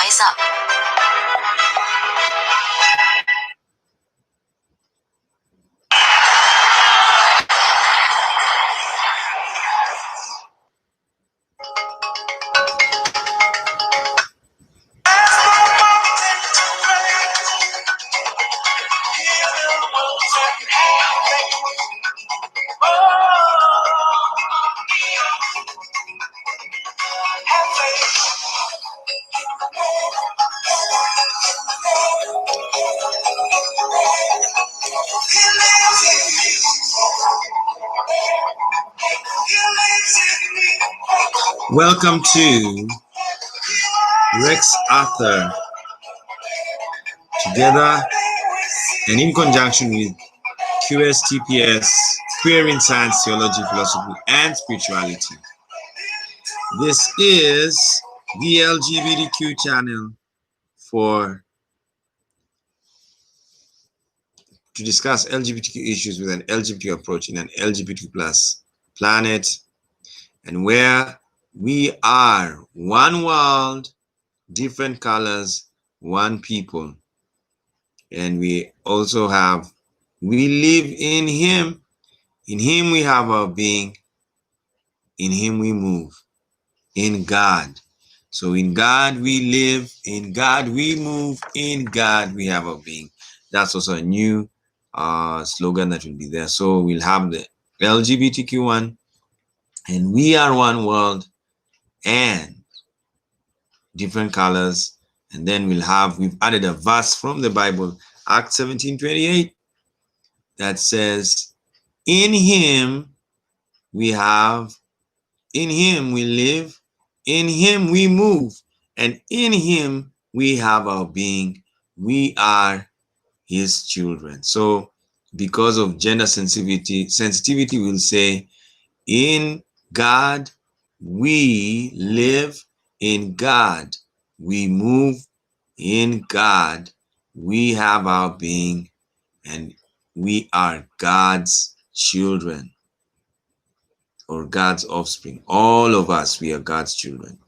Rise up. Welcome to Rex Arthur, together and in conjunction with QSTPS, Queering Science, Theology, Philosophy, and Spirituality. This is the LGBTQ channel to discuss LGBTQ issues with an LGBTQ approach in an LGBTQ plus planet, and where we are one world, different colors, one people. And we also we live in Him. In Him we have our being. In Him we move. In God. So in God we live. In God we move. In God we have our being. That's also a new slogan that will be there. So we'll have the LGBTQ one. And we are one world and different colors. And then we've added a verse from the Bible, Acts 17:28, that says, in Him we live, in Him we move, and in Him we have our being. We are His children. So because of gender sensitivity will say, in God we live, in God we move, in God we have our being, and we are God's children or God's offspring. All of us, we are God's children.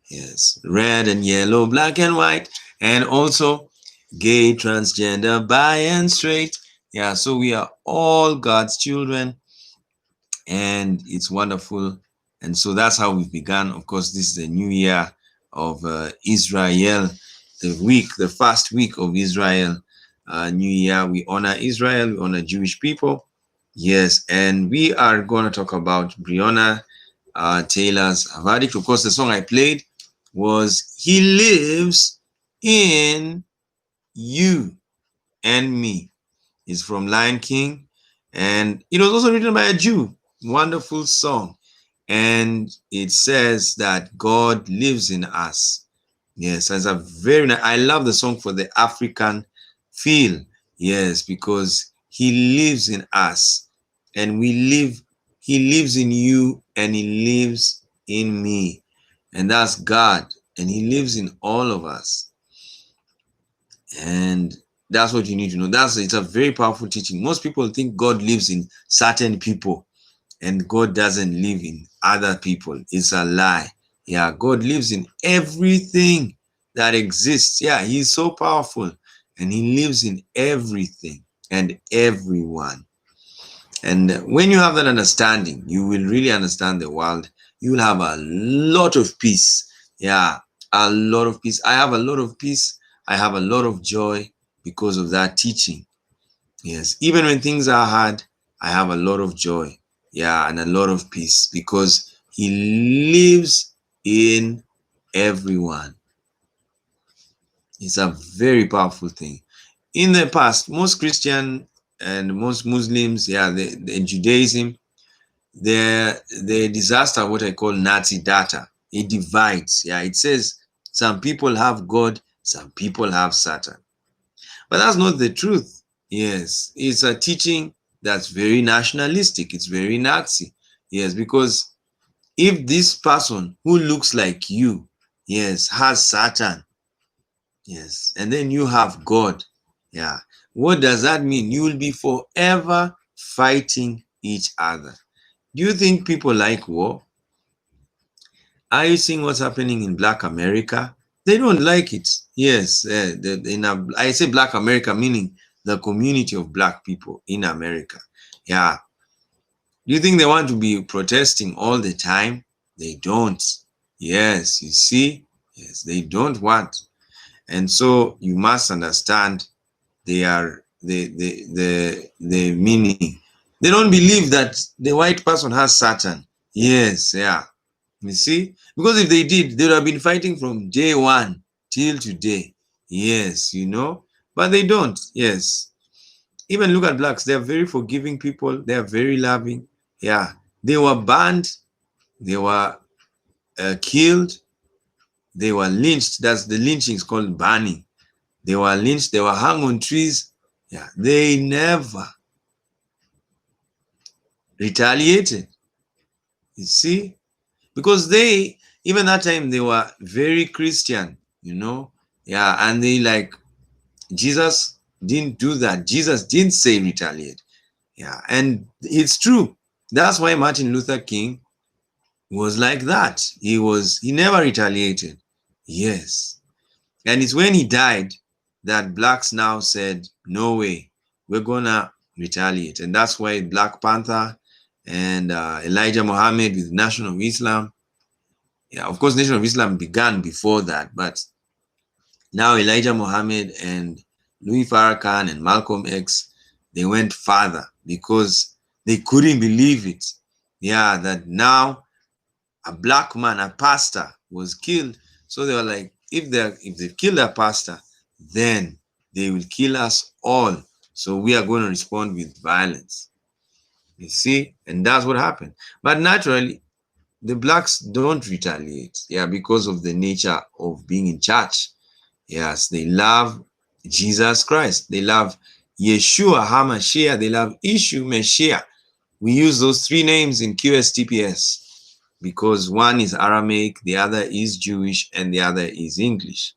Yes, red and yellow, black and white, and also gay, transgender, bi and straight. Yeah, so we are all God's children, and it's wonderful. And so that's how we've begun. Of course, this is the new year of Israel, the first week of Israel. New year, we honor Israel, we honor Jewish people. Yes, and we are going to talk about Breonna Taylor's verdict. Of course, the song I played was He Lives in You and Me. It's from Lion King, and it was also written by a Jew. Wonderful song. And it says that God lives in us. Yes, it's a very nice. I love the song for the African feel. Yes, because He lives in us, and He lives in you, and He lives in me, and that's God, and He lives in all of us. And that's what you need to know. It's a very powerful teaching. Most people think God lives in certain people, and God doesn't live in other people. It's a lie. Yeah, God lives in everything that exists. Yeah, He's so powerful, and He lives in everything and everyone. And when you have that understanding, you will really understand the world. You will have a lot of peace. Yeah, a lot of peace. I have a lot of peace. I have a lot of joy because of that teaching. Yes, even when things are hard, I have a lot of joy. Yeah, and a lot of peace because He lives in everyone. It's a very powerful thing. In the past, most Christian and most Muslims, in Judaism, the disaster, what I call Nazi data, it divides. Yeah, it says some people have God, some people have Satan. But that's not the truth. Yes, it's a teaching that's very nationalistic. It's very Nazi. Yes, because if this person who looks like you, yes, has Satan, yes, and then you have God, yeah, what does that mean? You will be forever fighting each other. Do you think people like war? Are you seeing what's happening in Black America? They don't like it. Yes, I say Black America, meaning the community of Black people in America. Yeah. Do you think they want to be protesting all the time? They don't. Yes, you see? Yes, they don't want. And so you must understand they are the meaning. They don't believe that the white person has Satan. Yes, yeah. You see? Because if they did, they would have been fighting from day one till today. Yes, but they don't. Yes. Even look at blacks. They are very forgiving people. They are very loving. Yeah. They were banned. They were killed. They were lynched. That's the lynching is called banning. They were lynched. They were hung on trees. Yeah. They never retaliated. You see? Because they, even that time, they were very Christian. Yeah. And they Jesus didn't do that. Jesus didn't say retaliate. Yeah. And it's true. That's why Martin Luther King was like that. He never retaliated. Yes. And it's when he died that blacks now said, no way, we're gonna retaliate. And that's why Black Panther and Elijah Muhammad with Nation of Islam. Yeah, of course, Nation of Islam began before that, but now Elijah Muhammad and Louis Farrakhan and Malcolm X, they went farther because they couldn't believe it. Yeah, that now a black man, a pastor, was killed. So they were like, if they kill a pastor, then they will kill us all. So we are going to respond with violence. You see? And that's what happened. But naturally, the blacks don't retaliate. Yeah, because of the nature of being in church. Yes, they love Jesus Christ. They love Yeshua HaMashiach. They love Ishu Mashiach. We use those three names in QSTPS because one is Aramaic, the other is Jewish, and the other is English.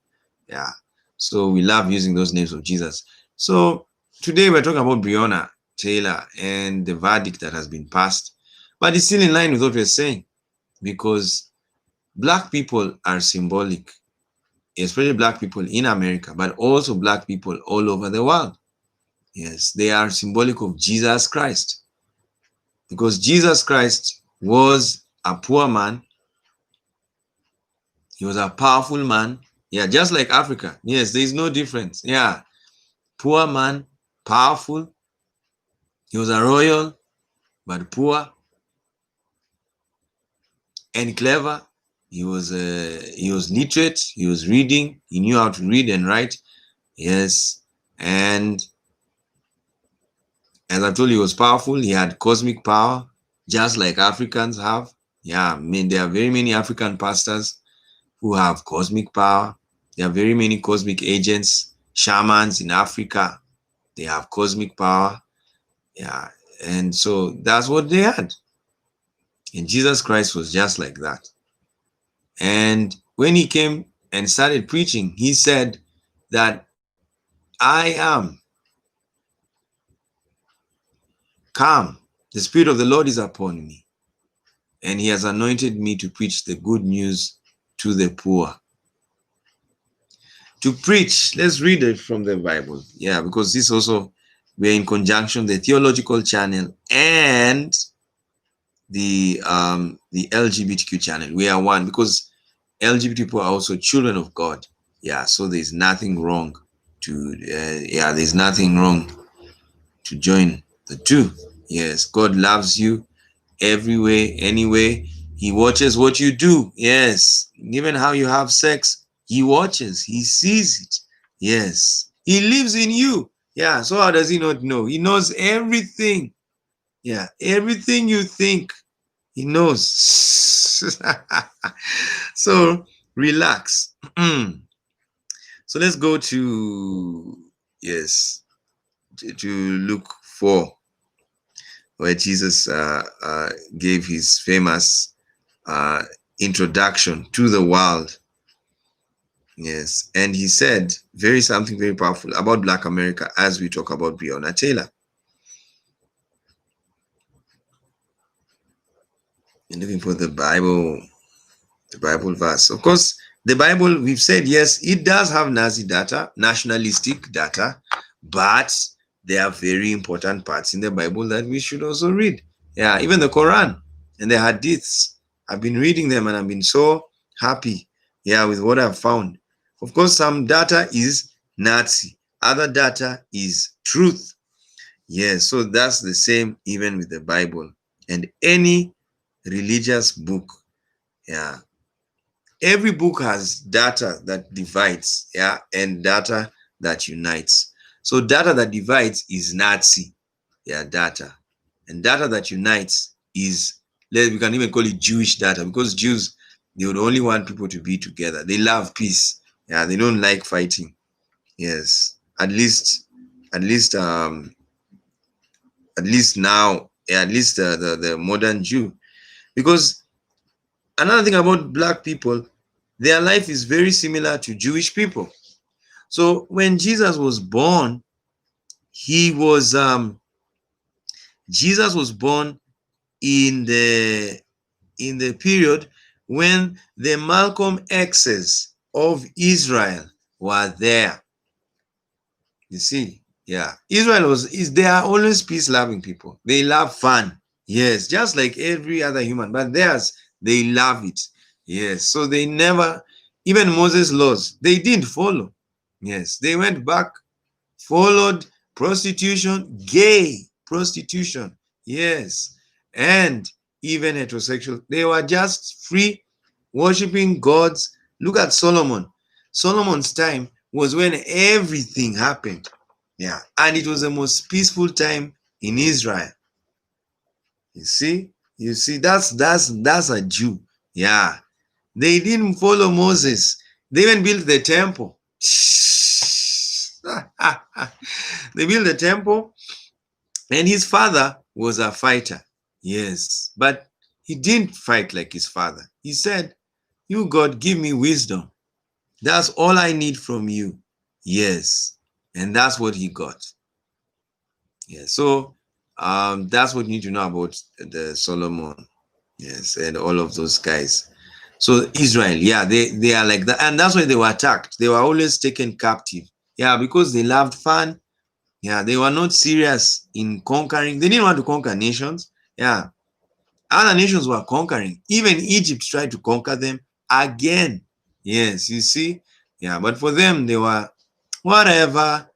Yeah. So we love using those names of Jesus. So today we're talking about Breonna Taylor and the verdict that has been passed. But it's still in line with what we're saying because black people are symbolic, especially black people in America, but also black people all over the world. Yes, they are symbolic of Jesus Christ because Jesus Christ was a poor man. He was a powerful man. Yeah, just like Africa. Yes, there is no difference. Yeah, poor man, powerful. He was a royal, but poor and clever. He was literate. He was reading. He knew how to read and write. Yes, and as I told you, he was powerful. He had cosmic power, just like Africans have. Yeah, I mean, there are very many African pastors who have cosmic power. There are very many cosmic agents, shamans in Africa. They have cosmic power. Yeah, and so that's what they had. And Jesus Christ was just like that. And when he came and started preaching, he said that I am come. The Spirit of the Lord is upon me, and he has anointed me to preach the good news to the poor. To preach, let's read it from the Bible. Yeah, because this also, we're in conjunction, the theological channel and the LGBTQ channel. We are one because LGBT people are also children of God. Yeah, so there's nothing wrong there's nothing wrong to join the two. Yes, God loves you every way, anyway. He watches what you do. Yes, even how you have sex, he watches, he sees it. Yes, he lives in you. Yeah, so how does he not know? He knows everything. Yeah, everything you think, he knows. So relax. So let's go to, yes, to Luke 4, where Jesus gave his famous introduction to the world. Yes, and he said something very powerful about Black America as we talk about Breonna Taylor. I'm looking for the Bible verse. Of course, the Bible, we've said, yes, it does have Nazi data, nationalistic data, but there are very important parts in the Bible that we should also read. Yeah, even the Quran and the Hadiths. I've been reading them and I've been so happy, yeah, with what I've found. Of course, some data is Nazi, other data is truth. Yes, so that's the same even with the Bible and any religious book. Yeah, every book has data that divides, yeah, and data that unites. So data that divides is Nazi, yeah, data, and data that unites is, we can even call it Jewish data, because Jews, they would only want people to be together. They love peace. Yeah, they don't like fighting. Yes, at least at least now, yeah, at least the modern Jew, because another thing about black people, their life is very similar to Jewish people. So when Jesus was born, he was Jesus was born in the period when the Malcolm X's of Israel were there. You see, yeah, Israel is they are always peace-loving people. They love fun. Yes, just like every other human, but theirs, they love it. Yes, so they never, even Moses' laws, they didn't follow. Yes, they went back, followed prostitution, gay prostitution. Yes, and even heterosexual. They were just free, worshiping gods. Look at Solomon. Solomon's time was when everything happened. Yeah, and it was the most peaceful time in Israel. You see, that's a Jew. Yeah, they didn't follow Moses. They even built the temple. They built the temple, and his father was a fighter. Yes, but he didn't fight like his father. He said, "You, God, give me wisdom. That's all I need from you." Yes, and that's what he got. Yeah, so that's what you need to know about the Solomon. Yes, and all of those guys. So Israel, yeah, they are like that, and that's why they were attacked. They were always taken captive. Yeah, because they loved fun. Yeah, they were not serious in conquering. They didn't want to conquer nations. Yeah, other nations were conquering. Even Egypt tried to conquer them again. Yes, you see. Yeah, but for them, they were whatever.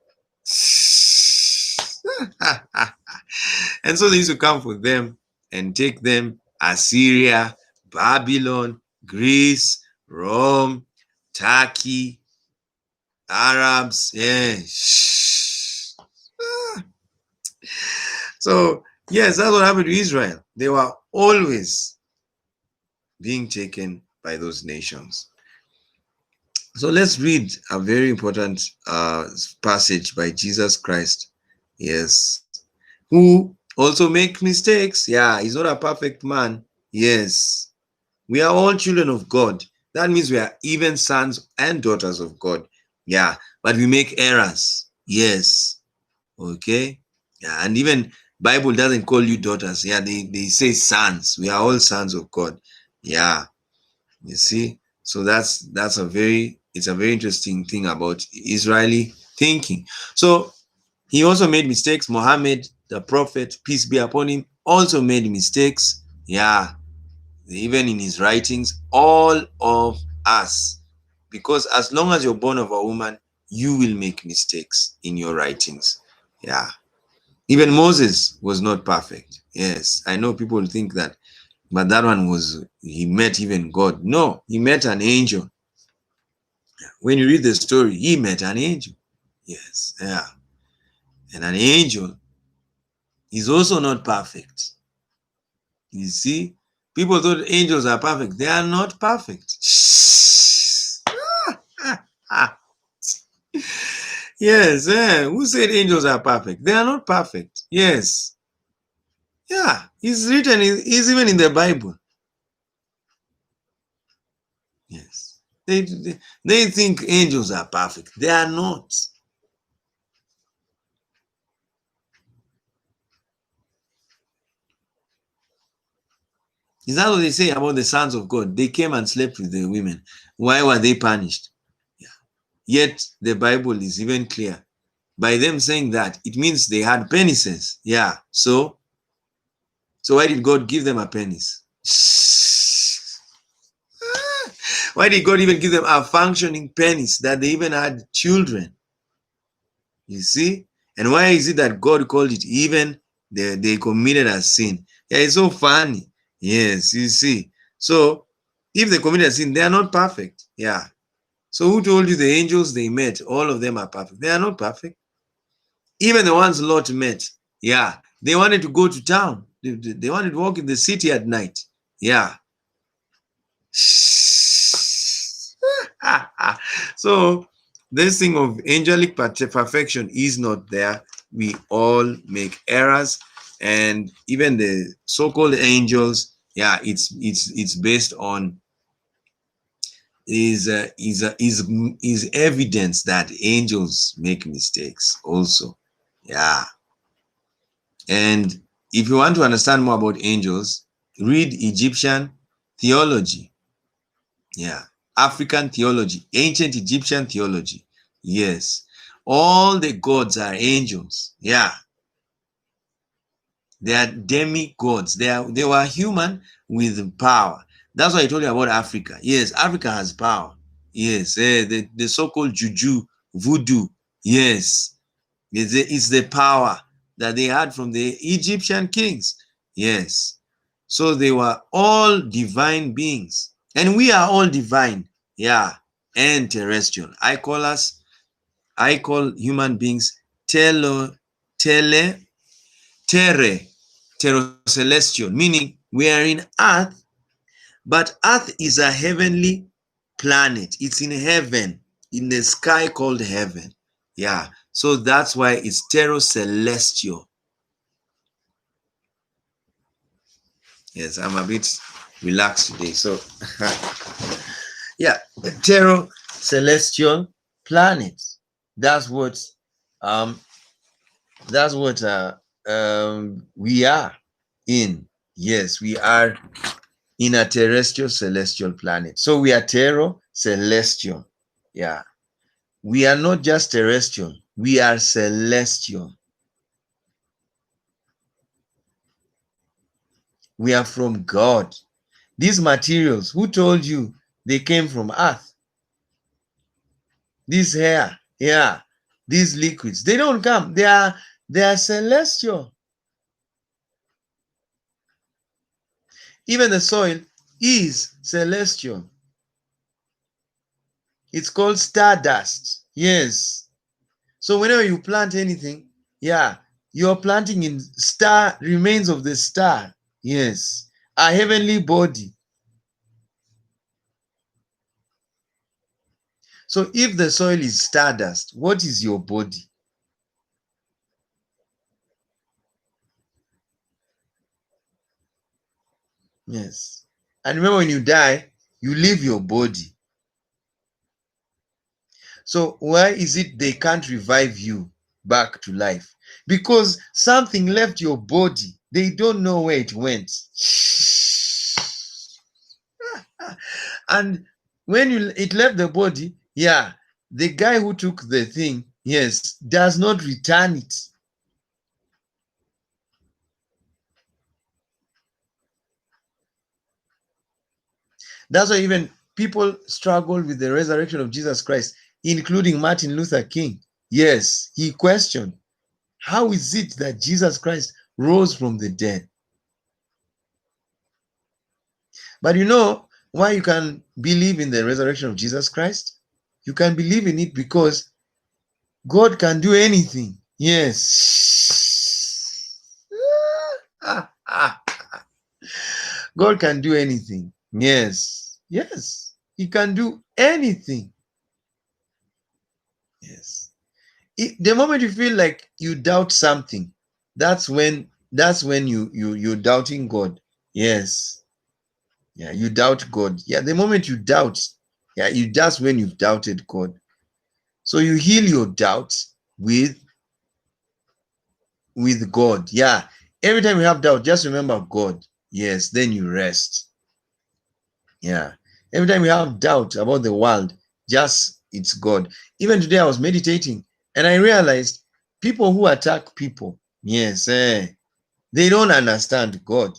And so they used to come for them and take them Assyria, Babylon, Greece, Rome, Turkey, Arabs. Yeah. So, yes, that's what happened to Israel. They were always being taken by those nations. So let's read a very important passage by Jesus Christ. Yes. Who also make mistakes. Yeah, he's not a perfect man. Yes. We are all children of God. That means we are even sons and daughters of God. Yeah, but we make errors. Yes. Okay. Yeah, and even Bible doesn't call you daughters. Yeah, they say sons. We are all sons of God. Yeah. You see? So that's a very it's a very interesting thing about Israeli thinking. So he also made mistakes. Muhammad, the prophet, peace be upon him, also made mistakes. Yeah, even in his writings, all of us. Because as long as you're born of a woman, you will make mistakes in your writings. Yeah. Even Moses was not perfect. Yes, I know people think that, but that one was, he met even God. No, he met an angel. When you read the story, he met an angel. Yes, yeah. And an angel is also not perfect. You see, people thought angels are perfect. They are not perfect. Yes, who said angels are perfect? They are not perfect. Yes. Yeah, it's written, it's even in the Bible. Yes. They think angels are perfect. They are not. Is that what they say about the sons of God? They came and slept with the women. Why were they punished? Yeah. Yet the Bible is even clear. By them saying that, it means they had penises. Yeah. So why did God give them a penis? Why did God even give them a functioning penis that they even had children? You see? And why is it that God called it even they committed a sin? Yeah, it's so funny. Yes, you see. So if they committed a sin, they are not perfect. Yeah. So who told you the angels they met, all of them are perfect? They are not perfect. Even the ones Lot met, yeah, they wanted to go to town. They wanted to walk in the city at night. Yeah. So this thing of angelic perfection is not there. We all make errors, and even the so-called angels, yeah, it's based on is evidence that angels make mistakes also. Yeah. And if you want to understand more about angels, read Egyptian theology. Yeah. African theology, ancient Egyptian theology. Yes. All the gods are angels. Yeah. They are demigods. They were human with power. That's why I told you about Africa. Yes, Africa has power. Yes, the so-called juju, voodoo. Yes, it's the power that they had from the Egyptian kings. Yes. So they were all divine beings. And we are all divine. Yeah. And terrestrial. I call human beings tele, terre, celestial, meaning we are in earth, but earth is a heavenly planet. It's in heaven, in the sky called heaven. Yeah. So that's why it's celestial. Yes, I'm a bit relaxed today. So yeah, celestial planets. That's what um that's what we are in. Yes, we are in a terrestrial celestial planet. So we are celestial. Yeah. We are not just terrestrial, we are celestial. We are from God. These materials, who told you they came from earth? This hair, yeah, these liquids, they don't come. They are celestial. Even the soil is celestial. It's called stardust. Yes. So whenever you plant anything, yeah, you're planting in star remains of the star. Yes. A heavenly body. So if the soil is stardust, what is your body? Yes. And remember, when you die, you leave your body. So why is it they can't revive you back to life? Because something left your body. They don't know where it went. And when it left the body, yeah, the guy who took the thing, yes, does not return it. That's why even people struggle with the resurrection of Jesus Christ, including Martin Luther King. Yes, he questioned, how is it that Jesus Christ rose from the dead? But you know why you can believe in the resurrection of Jesus Christ? You can believe in it because God can do anything. Yes. God can do anything. Yes. Yes. He can do anything. Yes. The moment you feel like you doubt something, that's when you're doubting God. Yes. Yeah, you doubt God. Yeah, the moment you doubt, yeah, that's when you've doubted God. So you heal your doubts with God. Yeah. Every time you have doubt, just remember God. yes, then you rest. Yeah. Every time you have doubt about the world, just it's God. Even today, I was meditating and I realized people who attack people, yes, they don't understand God.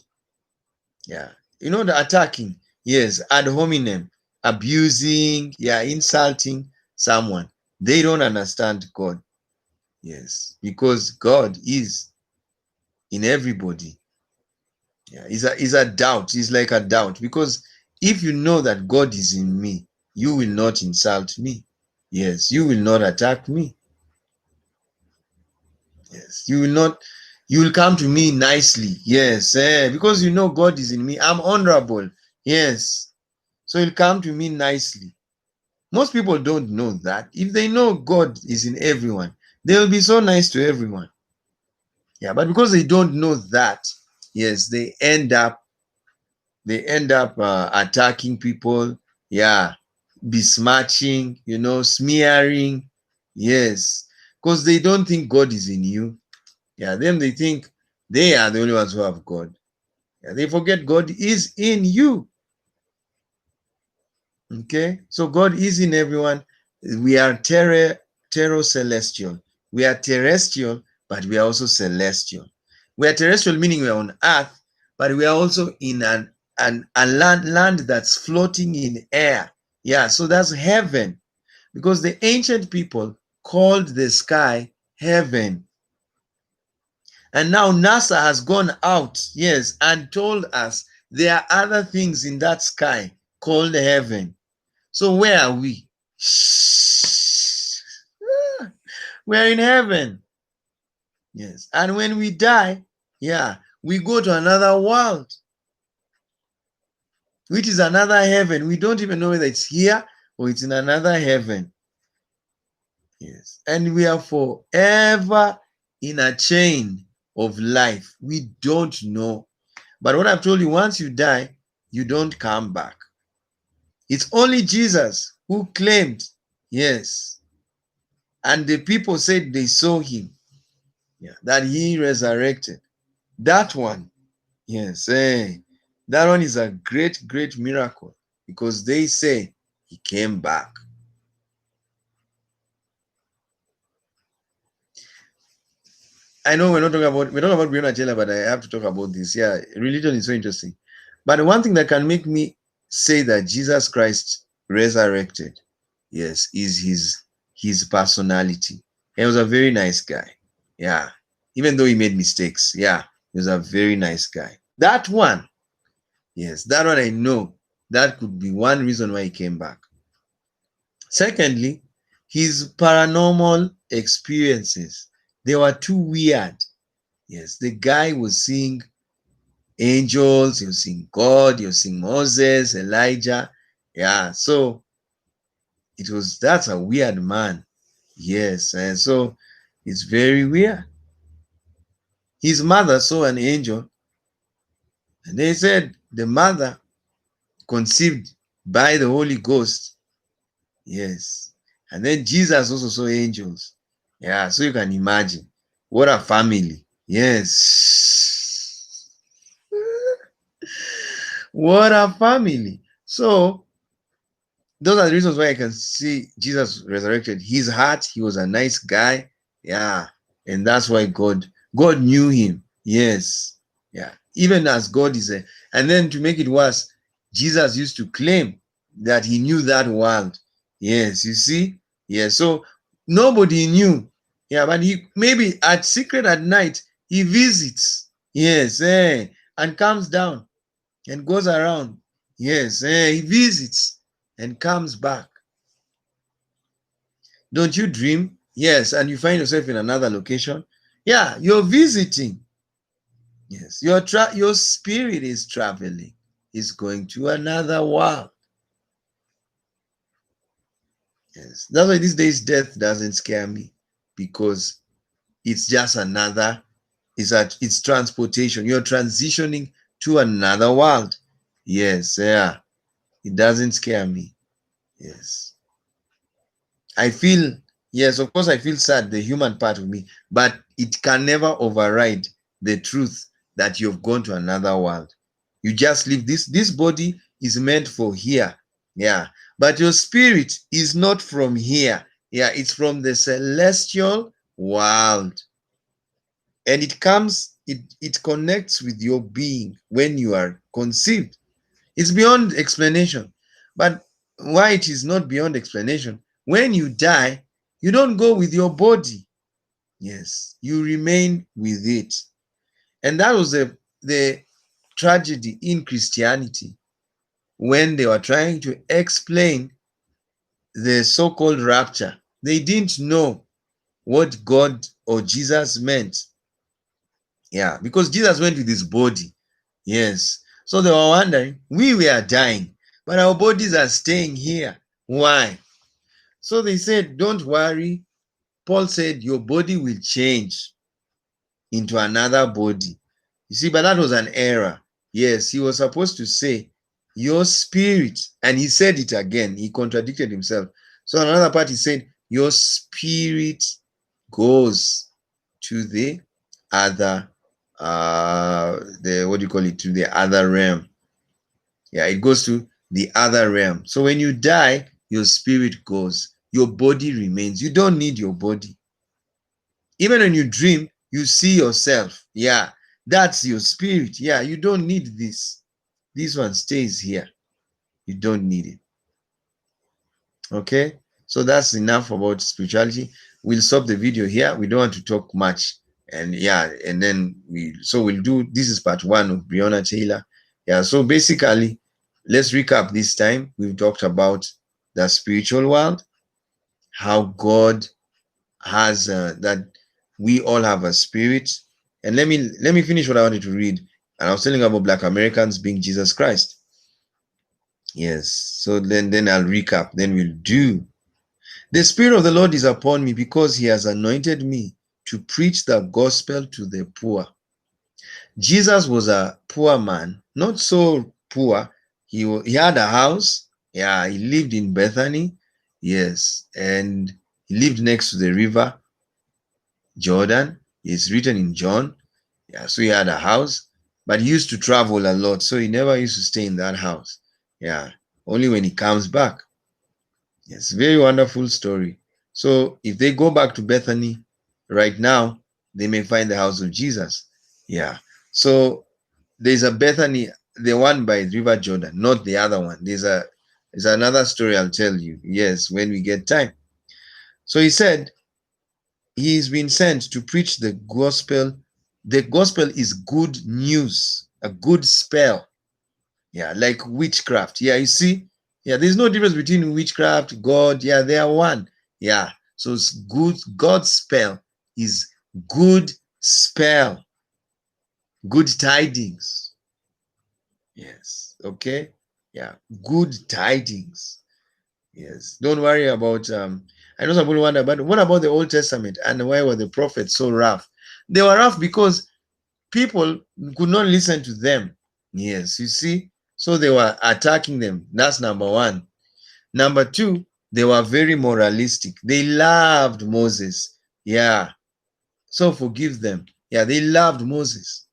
Yeah. You know, the attacking, yes, ad hominem, abusing, yeah, insulting someone. They don't understand God. Yes. Because God is in everybody. Yeah. It's a doubt. It's like a doubt. Because if you know that God is in me, you will not insult me. Yes. You will not attack me. Yes. You will come to me nicely. Yes. Because you know God is in me. I'm honorable. Yes. So he'll come to me nicely. Most people don't know that. If they know God is in everyone, they'll be so nice to everyone. Yeah, but because they don't know that, yes, they end up attacking people. Yeah, besmirching, smearing. Yes, because they don't think God is in you. Yeah, them they think they are the only ones who have God. Yeah, they forget God is in you. Okay, so God is in everyone. We are terrestrial celestial. We are terrestrial, but we are also celestial. We are terrestrial, meaning we are on earth, but we are also in a land that's floating in air. Yeah, so that's heaven, because the ancient people called the sky heaven. And now NASA has gone out, yes, and told us there are other things in that sky called heaven. So where are we? We're in heaven. Yes. And when we die, yeah, we go to another world, which is another heaven. We don't even know whether it's here or it's in another heaven. Yes. And we are forever in a chain of life. We don't know. But what I've told you, once you die, you don't come back. It's only Jesus who claimed, yes, and the people said they saw him, yeah, that he resurrected. That one, yes, that one is a great, great miracle, because they say he came back. I know we're talking about Breonna, but I have to talk about this. Yeah, religion is so interesting. But one thing that can make me say that Jesus Christ resurrected, yes, is his personality. He was a very nice guy. Yeah. Even though he made mistakes. Yeah. He was a very nice guy. That one, yes, that one I know that could be one reason why he came back. Secondly, his paranormal experiences, they were too weird. Yes, the guy was seeing angels, he was seeing God, he was seeing Moses, Elijah. Yeah, so that's a weird man. Yes, and so it's very weird. His mother saw an angel, and they said the mother conceived by the Holy Ghost. Yes. And then Jesus also saw angels. Yeah, so you can imagine what a family. Yes. What a family. So those are the reasons why I can see Jesus resurrected. His heart, he was a nice guy. Yeah. And that's why God knew him. Yes. Yeah. Even as God is a, and then to make it worse, Jesus used to claim that he knew that world. Yes, you see? Yeah. So nobody knew. Yeah, but he maybe at secret at night, he visits. Yes, and comes down and goes around. Yes, he visits and comes back. Don't you dream? Yes, and you find yourself in another location. Yeah, you're visiting. Yes, your spirit is traveling. Is going to another world. Yes, that's why these days death doesn't scare me, because it's just another. It's transportation. You're transitioning to another world. Yes, yeah. It doesn't scare me. Yes. I feel, yes, of course, I feel sad, the human part of me, but it can never override the truth that you've gone to another world. You just live this body is meant for here. Yeah. But your spirit is not from here. Yeah, it's from the celestial world. And it connects with your being when you are conceived. It's beyond explanation. But why it is not beyond explanation? When you die, you don't go with your body. Yes, you remain with it. And that was the tragedy in Christianity when they were trying to explain the so-called rapture. They didn't know what God or Jesus meant. Yeah, because Jesus went with his body. Yes. So they were wondering, we were dying, but our bodies are staying here. Why? So they said, don't worry. Paul said, your body will change into another body. You see, but that was an error. Yes, he was supposed to say, your spirit, and he said it again. He contradicted himself. So another part, he said, your spirit goes to the other, the what do you call it, to the other realm. Yeah, it goes to the other realm. So when you die, your spirit goes, your body remains. You don't need your body. Even when you dream, you see yourself. Yeah, that's your spirit. Yeah, you don't need this. This one stays here. You don't need it. Okay, so that's enough about spirituality. We'll stop the video here. We don't want to talk much. And yeah, and then we'll do, this is part one of Breonna Taylor. Yeah, so basically, let's recap this time. We've talked about the spiritual world, how God has that we all have a spirit. And let me finish what I wanted to read. And I was telling about Black Americans being Jesus Christ. Yes. So then I'll recap. Then we'll do. The Spirit of the Lord is upon me because he has anointed me to preach the gospel to the poor. Jesus was a poor man, not so poor. He had a house. Yeah, he lived in Bethany. Yes, and he lived next to the river Jordan. It's written in John. Yeah, so he had a house, but he used to travel a lot, so he never used to stay in that house. Yeah, only when he comes back. Yes, very wonderful story. So if they go back to Bethany right now, they may find the house of Jesus. Yeah. So there's a Bethany, the one by River Jordan, not the other one. There's another story I'll tell you. Yes, when we get time. So he said he's been sent to preach the gospel. The gospel is good news, a good spell. Yeah, like witchcraft. Yeah, you see? Yeah, there's no difference between witchcraft, God. Yeah, they are one. Yeah. So it's good. God's spell is good spell, good tidings. Yes. Okay. Yeah. Good tidings. Yes. Don't worry about I know some people wonder, but what about the Old Testament and why were the prophets so rough? They were rough because people could not listen to them. Yes, you see? So they were attacking them. That's number one. Number two, they were very moralistic. They loved Moses. Yeah. So forgive them. Yeah, they loved Moses.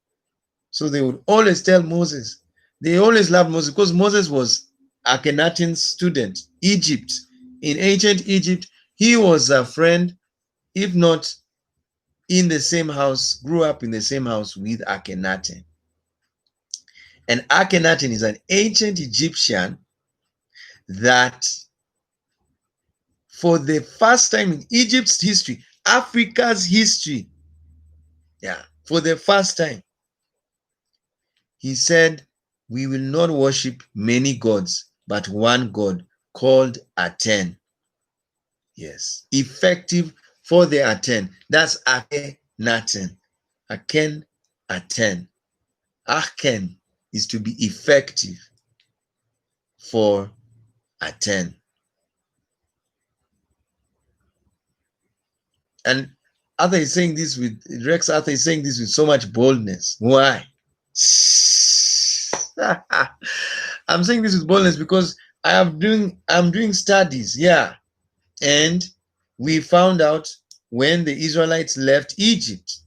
So they would always tell Moses. They always loved Moses because Moses was Akhenaten's student. Egypt. In ancient Egypt, he was a friend, if not in the same house, grew up in the same house with Akhenaten. And Akhenaten is an ancient Egyptian that, for the first time in Egypt's history, Africa's history, yeah, for the first time, he said, we will not worship many gods, but one God called Aten. Yes, effective for the Aten. That's Akhenaten. Aten. Achen is to be effective for Aten. And Arthur is saying this with Rex Arthur is saying this with so much boldness. Why? I'm saying this with boldness because I'm doing studies, yeah. And we found out when the Israelites left Egypt,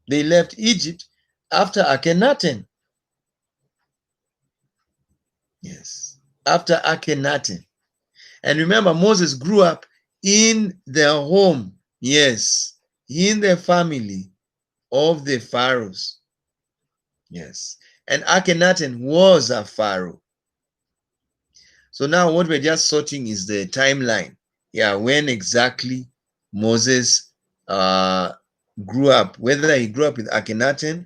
they left Egypt after Akhenaten. Yes. After Akhenaten. And remember, Moses grew up in the home, yes, in the family of the pharaohs. Yes. And Akhenaten was a pharaoh. So now what we're just sorting is the timeline. Yeah, when exactly Moses grew up, whether he grew up with Akhenaten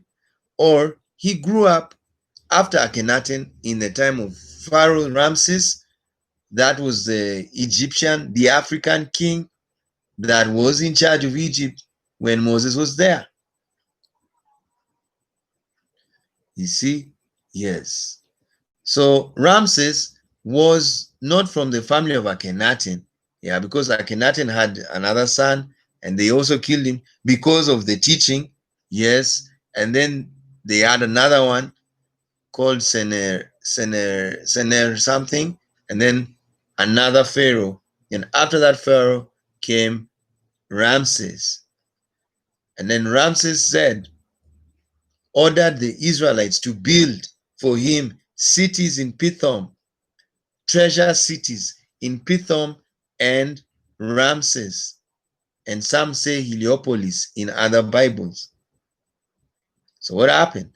or he grew up after Akhenaten in the time of Pharaoh Ramses. That was the Egyptian, the African king that was in charge of Egypt when Moses was there. You see? Yes. So Ramses was not from the family of Akhenaten. Yeah, because Akhenaten had another son and they also killed him because of the teaching. Yes. And then they had another one called Sener something, and then another pharaoh. And after that pharaoh came Ramses. And then Ramses said, ordered the Israelites to build for him cities in Pithom, treasure cities in Pithom and Ramses. And some say Heliopolis in other Bibles. So what happened?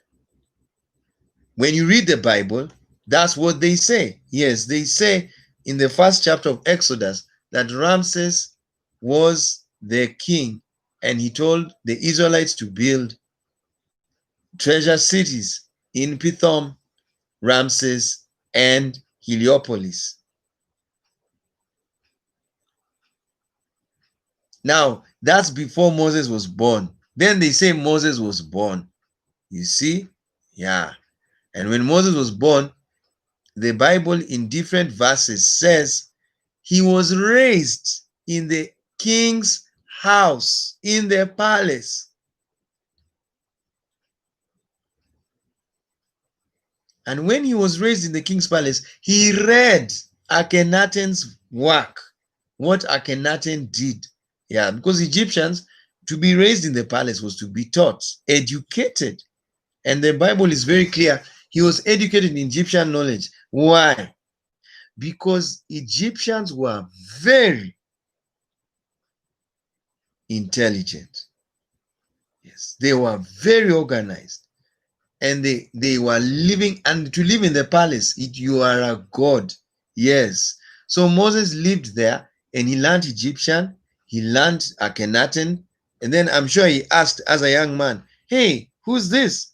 When you read the Bible, that's what they say. Yes, they say in the first chapter of Exodus that Ramses was the king and he told the Israelites to build treasure cities in Pithom, Ramses, and Heliopolis. Now, that's before Moses was born. Then they say Moses was born. You see? Yeah. And when Moses was born, the Bible in different verses says he was raised in the king's house, in the palace. And when he was raised in the king's palace, he read Akhenaten's work, what Akhenaten did. Yeah, because Egyptians, to be raised in the palace was to be taught, educated. And the Bible is very clear. He was educated in Egyptian knowledge. Why? Because Egyptians were very intelligent. Yes, they were very organized. And they were living, and to live in the palace, you are a god. Yes. So Moses lived there and he learned Egyptian, he learned Akhenaten, and then I'm sure he asked as a young man, hey, who's this?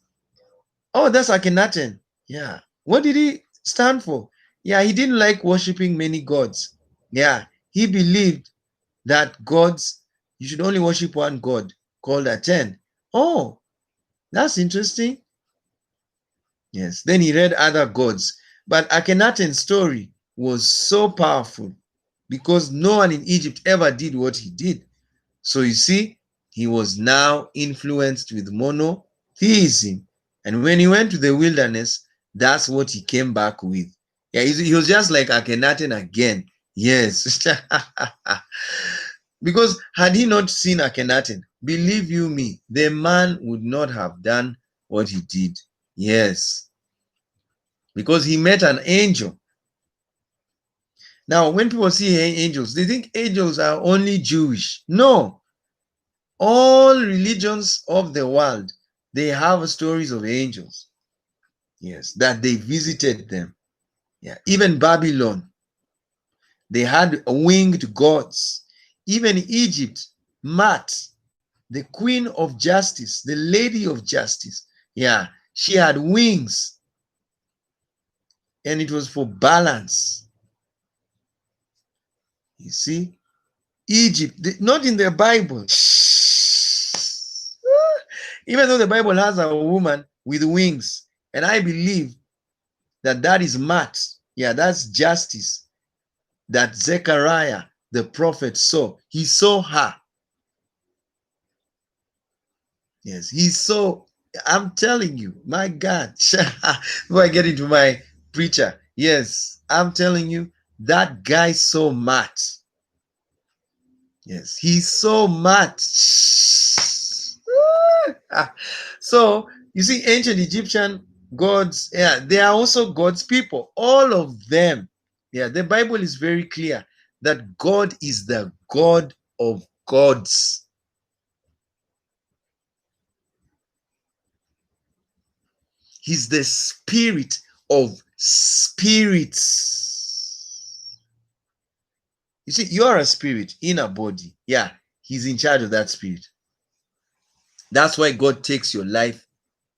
Oh, that's Akhenaten. Yeah. What did he stand for? Yeah, he didn't like worshiping many gods. Yeah, he believed that gods, you should only worship one god called Aten. Oh, that's interesting. Yes. Then he read other gods. But Akhenaten's story was so powerful because no one in Egypt ever did what he did. So you see, he was now influenced with monotheism. And when he went to the wilderness, that's what he came back with. Yeah, he was just like Akhenaten again. Yes. Because had he not seen Akhenaten, believe you me, the man would not have done what he did. Yes. Because he met an angel. Now, when people see angels, they think angels are only Jewish. No, all religions of the world, they have stories of angels. Yes, that they visited them. Yeah, even Babylon, they had winged gods. Even Egypt, Mat, the queen of justice, the lady of justice, yeah, she had wings, and it was for balance. You see, Egypt, not in the Bible. Even though the Bible has a woman with wings, and I believe that that is Mat. Yeah, that's justice that Zechariah, the prophet, saw. He saw her. Yes, he saw. I'm telling you, my God. Before I get into my preacher, yes, I'm telling you, that guy saw Mat. Yes, he's so mad. So you see, ancient Egyptian God's, yeah, they are also God's people, all of them. Yeah, the Bible is very clear that God is the God of gods. He's the spirit of spirits. You see, you are a spirit in a body. Yeah, he's in charge of that spirit. That's why God takes your life.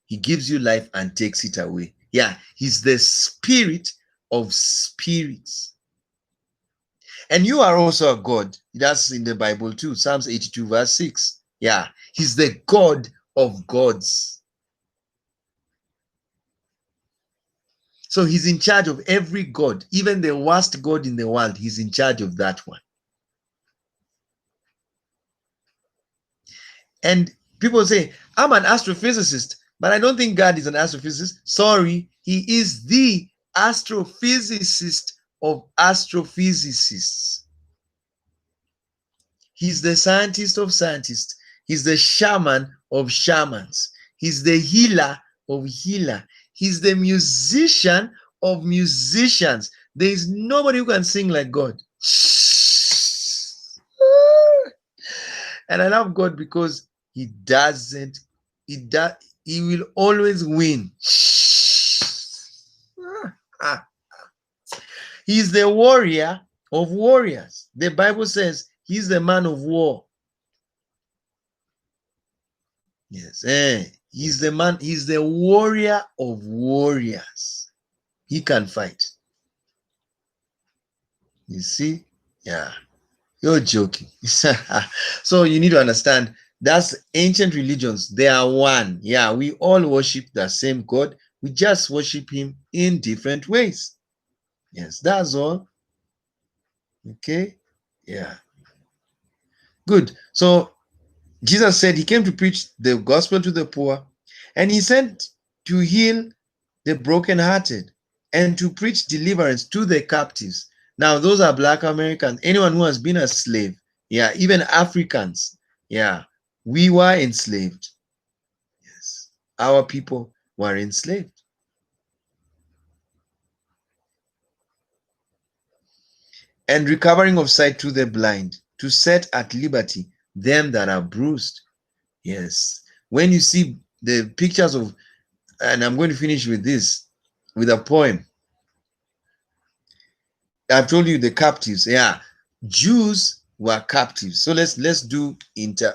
He gives you life and takes it away. Yeah, he's the spirit of spirits. And you are also a God. That's in the Bible too. Psalms 82 verse 6. Yeah, he's the God of gods. So he's in charge of every God, even the worst God in the world. He's in charge of that one. And people say, I'm an astrophysicist, but I don't think God is an astrophysicist. Sorry, he is the astrophysicist of astrophysicists. He's the scientist of scientists. He's the shaman of shamans. He's the healer of healer. He's the musician of musicians. There is nobody who can sing like God. And I love God because he doesn't, he will always win. He's the warrior of warriors. The Bible says he's the man of war. Yes, he's the man, he's the warrior of warriors. He can fight. You see? Yeah. You're joking. So you need to understand that's ancient religions. They are one. Yeah, we all worship the same God. We just worship him in different ways. Yes, that's all. Okay. Yeah. Good. So Jesus said he came to preach the gospel to the poor, and he sent to heal the brokenhearted and to preach deliverance to the captives. Now, those are Black Americans, anyone who has been a slave. Yeah, even Africans. Yeah, we were enslaved. Yes, our people were enslaved. And recovering of sight to the blind, to set at liberty them that are bruised. Yes, when you see the pictures of, and I'm going to finish with this, with a poem. I've told you the captives. Yeah, Jews were captives. So let's do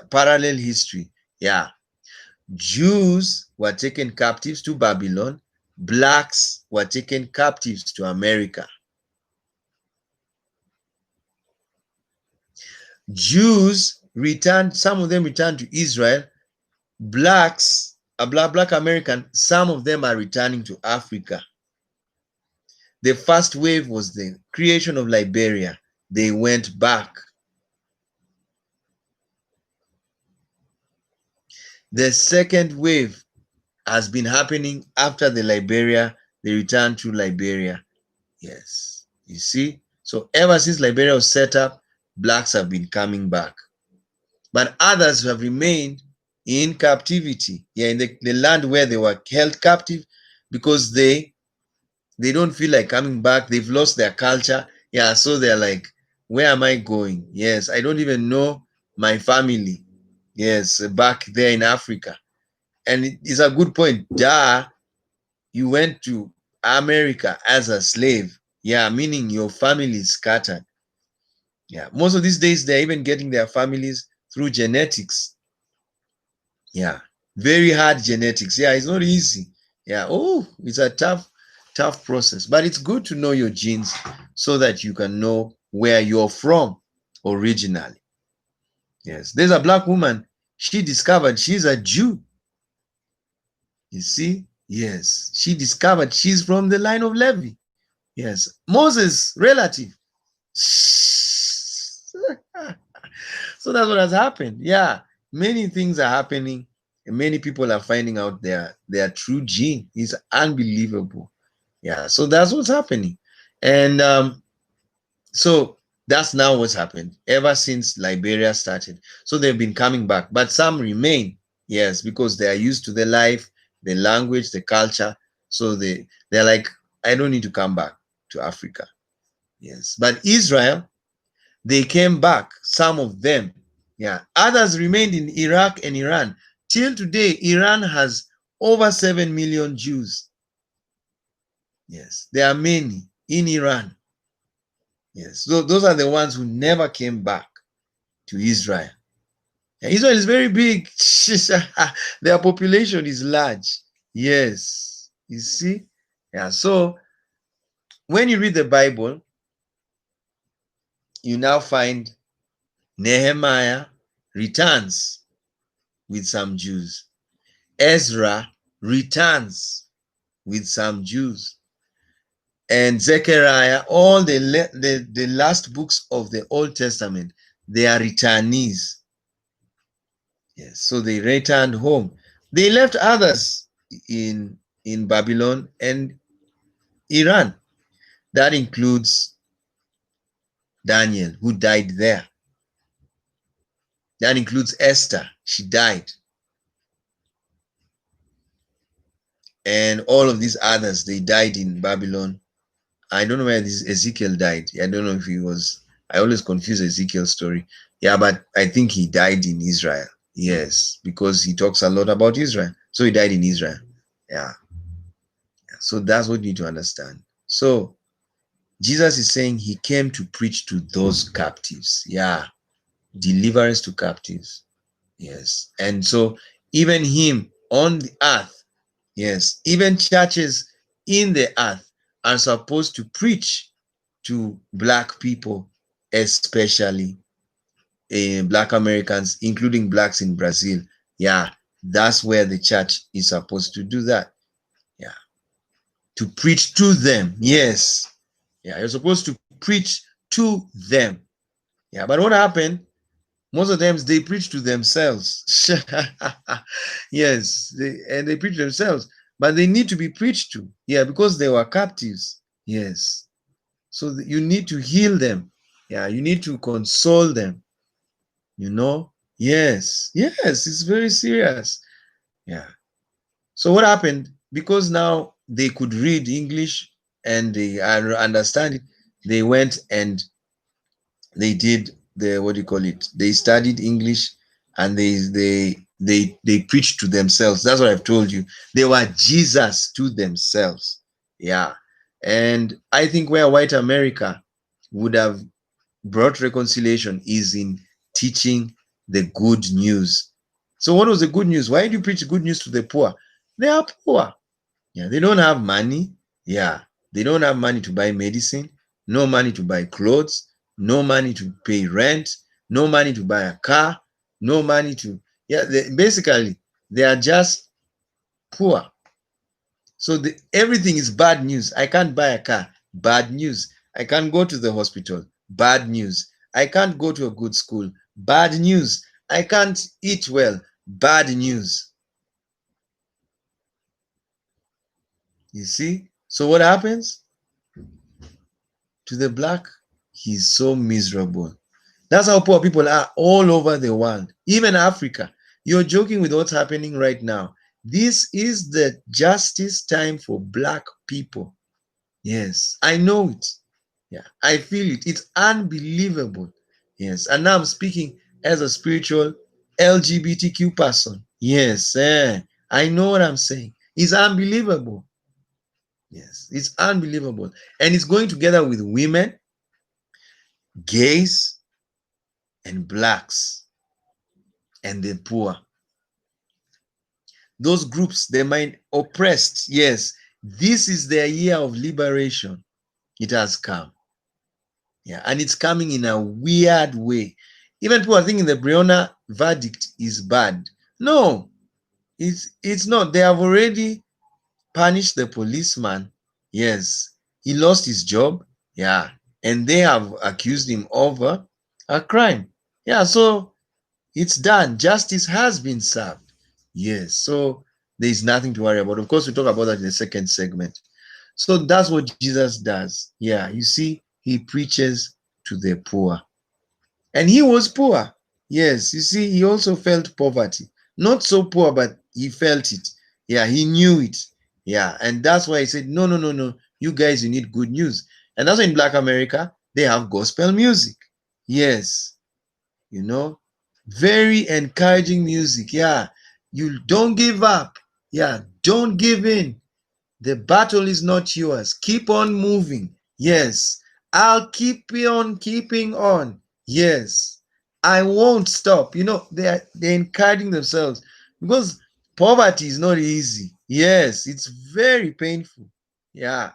parallel history. Yeah, Jews were taken captives to Babylon. Blacks were taken captives to America. Jews returned. Some of them returned to Israel. Blacks, black American, some of them are returning to Africa. The first wave was the creation of Liberia. They went back. The second wave has been happening after the Liberia, they returned to Liberia. Yes, you see? So ever since Liberia was set up, blacks have been coming back. But others have remained in captivity, yeah, in the land where they were held captive because they don't feel like coming back. They've lost their culture. Yeah, so they're like, where am I going? Yes, I don't even know my family. Yes, back there in Africa. And it's a good point. You went to America as a slave. Yeah, meaning your family is scattered. Yeah, most of these days, they're even getting their families through genetics. Yeah, very hard genetics. Yeah, it's not easy. Yeah, oh, it's a tough process. But it's good to know your genes so that you can know where you're from originally. Yes, there's a black woman. She discovered she's a Jew. You see? Yes, she discovered she's from the line of Levi. Yes, Moses' relative. So that's what has happened. Yeah, many things are happening, and many people are finding out their true gene. It's unbelievable. Yeah, so that's what's happening, and so that's now what's happened ever since Liberia started. So they've been coming back, but some remain. Yes, because they are used to the life, the language, the culture. So they're like, I don't need to come back to Africa. Yes. But Israel, they came back, some of them. Yeah. Others remained in Iraq and Iran. Till today, Iran has over 7 million Jews. Yes. There are many in Iran. Yes. So those are the ones who never came back to Israel. Yeah, Israel is very big. Their population is large. Yes. You see? Yeah. So when you read the Bible, you now find Nehemiah returns with some Jews. Ezra returns with some Jews. And Zechariah, all the last books of the Old Testament, they are returnees. Yes, so they returned home. They left others in Babylon and Iran. That includes Daniel, who died there. That includes Esther. She died. And all of these others, they died in Babylon. I don't know where this Ezekiel died. I don't know if he was. I always confuse Ezekiel's story. Yeah, but I think he died in Israel. Yes, because he talks a lot about Israel. So he died in Israel. Yeah. So that's what you need to understand. So Jesus is saying he came to preach to those captives. Yeah. Deliverance to captives. Yes. And so even him on the earth, yes, even churches in the earth are supposed to preach to Black people, especially Black Americans, including Blacks in Brazil. Yeah, that's where the church is supposed to do that. Yeah, to preach to them. Yes. Yeah, you're supposed to preach to them. Yeah, but what happened? Most of them, they preach to themselves. Yes, they preach themselves, but they need to be preached to. Yeah, because they were captives. Yes. So you need to heal them. Yeah, you need to console them. You know? Yes. Yes, it's very serious. Yeah. So what happened? Because now they could read English and they understand it, they went and they did the, what do you call it? They studied English and they preached to themselves. That's what I've told you. They were Jesus to themselves. Yeah. And I think where white America would have brought reconciliation is in teaching the good news. So what was the good news? Why do you preach good news to the poor? They are poor. Yeah, they don't have money. Yeah, they don't have money to buy medicine, no money to buy clothes, no money to pay rent, no money to buy a car, no money to, yeah, basically, they are just poor. So everything is bad news. I can't buy a car. Bad news. I can't go to the hospital. Bad news. I can't go to a good school. Bad news. I can't eat well. Bad news. You see? So what happens to the Black? He's so miserable. That's how poor people are all over the world, even Africa. You're joking with what's happening right now. This is the justice time for Black people. Yes, I know it. Yeah, I feel it. It's unbelievable. Yes, and now I'm speaking as a spiritual LGBTQ person. Yes, I know what I'm saying. It's unbelievable. Yes, it's unbelievable. And it's going together with women, gays, and Blacks, and the poor. Those groups, they might oppressed. Yes, this is their year of liberation. It has come. Yeah, and it's coming in a weird way. Even people are thinking the Breonna verdict is bad. No, it's not. They have already punished the policeman. Yes, he lost his job. Yeah, and they have accused him of a crime. Yeah, so it's done. Justice has been served. Yes, so there is nothing to worry about. Of course, we talk about that in the second segment. So that's what Jesus does. Yeah, you see, he preaches to the poor. And he was poor. Yes, you see, he also felt poverty. Not so poor, but he felt it. Yeah, he knew it. Yeah, and that's why he said, no, no, no, no. You guys, you need good news. And that's why in Black America, they have gospel music. Yes, you know, very encouraging music. Yeah, you don't give up. Yeah, don't give in. The battle is not yours. Keep on moving. Yes, I'll keep on keeping on. Yes, I won't stop. They're encouraging themselves because poverty is not easy. Yes, it's very painful. Yeah,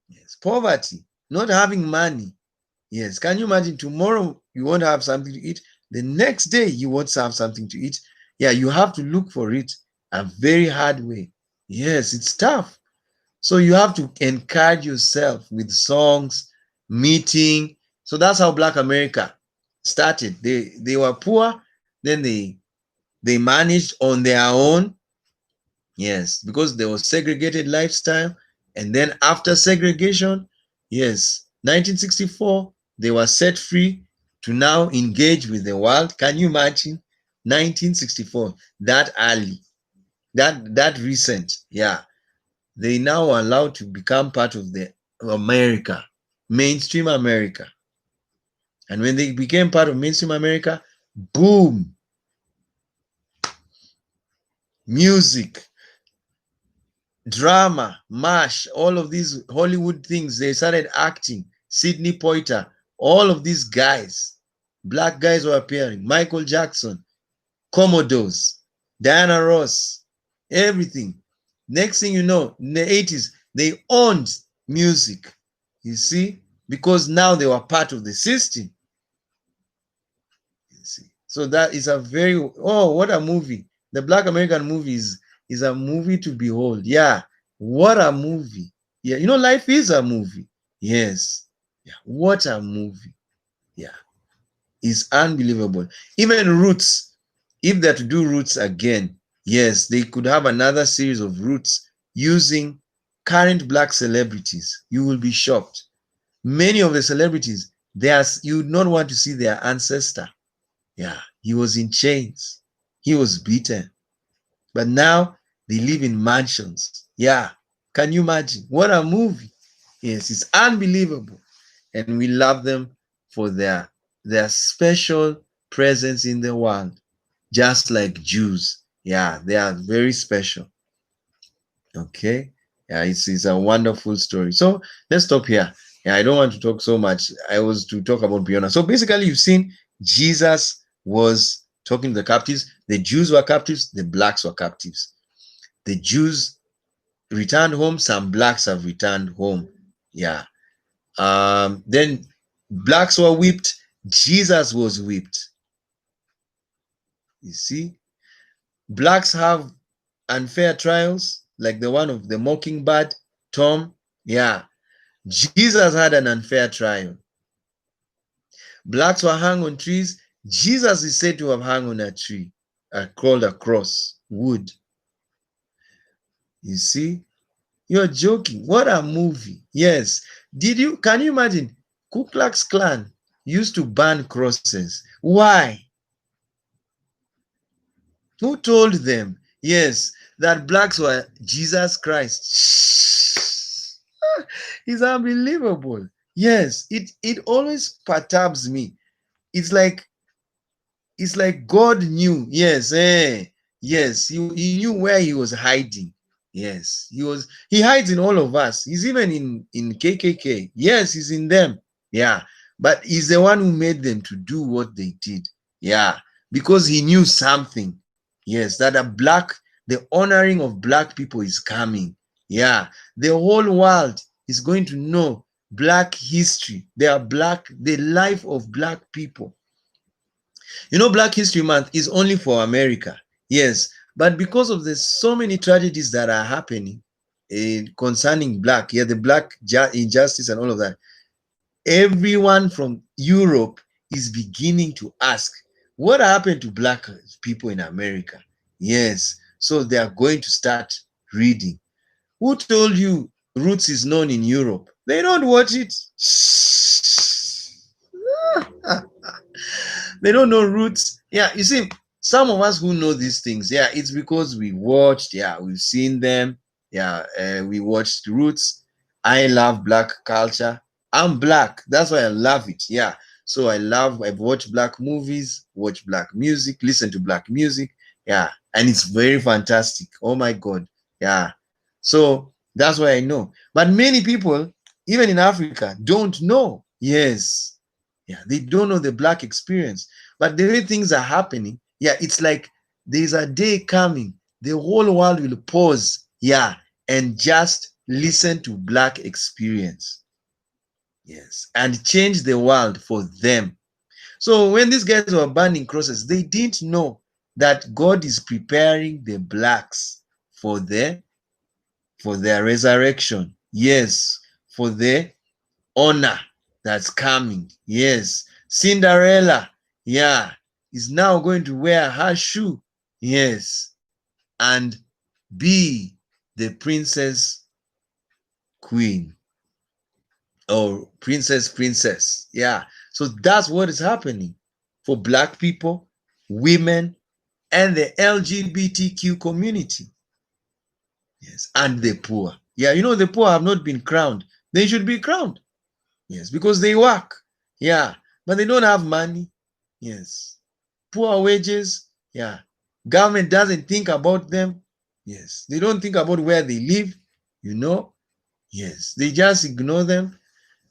yes, poverty, not having money. Yes, can you imagine tomorrow you won't have something to eat? The next day you won't have something to eat. Yeah, you have to look for it a very hard way. Yes, it's tough. So you have to encourage yourself with songs, meeting. So that's how Black America started. They were poor, then they managed on their own. Yes, because there was segregated lifestyle. And then after segregation, yes, 1964, they were set free to now engage with the world. Can you imagine? 1964, that early, that recent. Yeah, they now are allowed to become part of the America, mainstream America. And when they became part of mainstream America, boom, music, drama, MASH, all of these Hollywood things, they started acting. Sidney Poitier, all of these guys, black guys were appearing. Michael Jackson, Commodores, Diana Ross, everything. Next thing you know, in the 80s, they owned music. You see, because now they were part of the system. You see, so that is a very, oh, what a movie! The Black American movie is a movie to behold. Yeah, what a movie! Yeah, life is a movie. Yes, yeah, what a movie! Yeah, it's unbelievable. Even Roots, if they're to do Roots again, yes, they could have another series of Roots using current black celebrities. You will be shocked. Many of the celebrities, you would not want to see their ancestor. Yeah, he was in chains. He was beaten. But now they live in mansions. Yeah, can you imagine? What a movie. Yes, it's unbelievable. And we love them for their special presence in the world, just like Jews. Yeah, they are very special. Okay. Yeah, it's a wonderful story. So let's stop here. Yeah, I don't want to talk so much. I was to talk about Breonna. So basically, you've seen Jesus was talking to the captives. The Jews were captives. The blacks were captives. The Jews returned home. Some blacks have returned home. Yeah. Then blacks were whipped. Jesus was whipped. You see, blacks have unfair trials like the one of the mockingbird, Tom. Yeah, Jesus had an unfair trial. Blacks were hung on trees. Jesus is said to have hung on a tree, called a cross, wood. You see, you're joking. What a movie. Yes. Can you imagine? Ku Klux Klan used to burn crosses. Why? Who told them? Yes, that blacks were Jesus Christ. It's unbelievable. Yes, it always perturbs me. It's like God knew. Yes, yes, he knew where he was hiding. Yes, he hides in all of us. He's even in KKK. Yes, he's in them. Yeah, but he's the one who made them to do what they did. Yeah, because he knew something. Yes, that the honoring of black people is coming. Yeah, the whole world is going to know black history. The life of black people. Black History Month is only for America. Yes, but because of the so many tragedies that are happening concerning black, yeah, the black injustice and all of that, everyone from Europe is beginning to ask, what happened to black people in America? Yes, so they are going to start reading. Who told you Roots is known in Europe? They don't watch it. They don't know Roots. Yeah, you see, some of us who know these things, yeah, it's because we watched, yeah, we've seen them. Yeah, we watched Roots. I love black culture. I'm black. That's why I love it. Yeah. So I've watched black movies, watch black music, listen to black music. Yeah. And it's very fantastic. Oh my God. Yeah. So that's why I know. But many people, even in Africa, don't know. Yes. Yeah. They don't know the black experience. But the way things are happening, yeah, it's like there's a day coming. The whole world will pause. Yeah. And just listen to black experience. Yes. And change the world for them. So when these guys were burning crosses, they didn't know that God is preparing the blacks for their resurrection. Yes, for the honor that's coming. Yes, Cinderella, yeah, is now going to wear her shoe. Yes, and be the princess queen or princess. Yeah, so that's what is happening for black people, women, and the LGBTQ community. Yes, and the poor. Yeah, the poor have not been crowned. They should be crowned. Yes, because they work. Yeah, but they don't have money. Yes, poor wages. Yeah, government doesn't think about them. Yes, they don't think about where they live. You know. Yes, they just ignore them,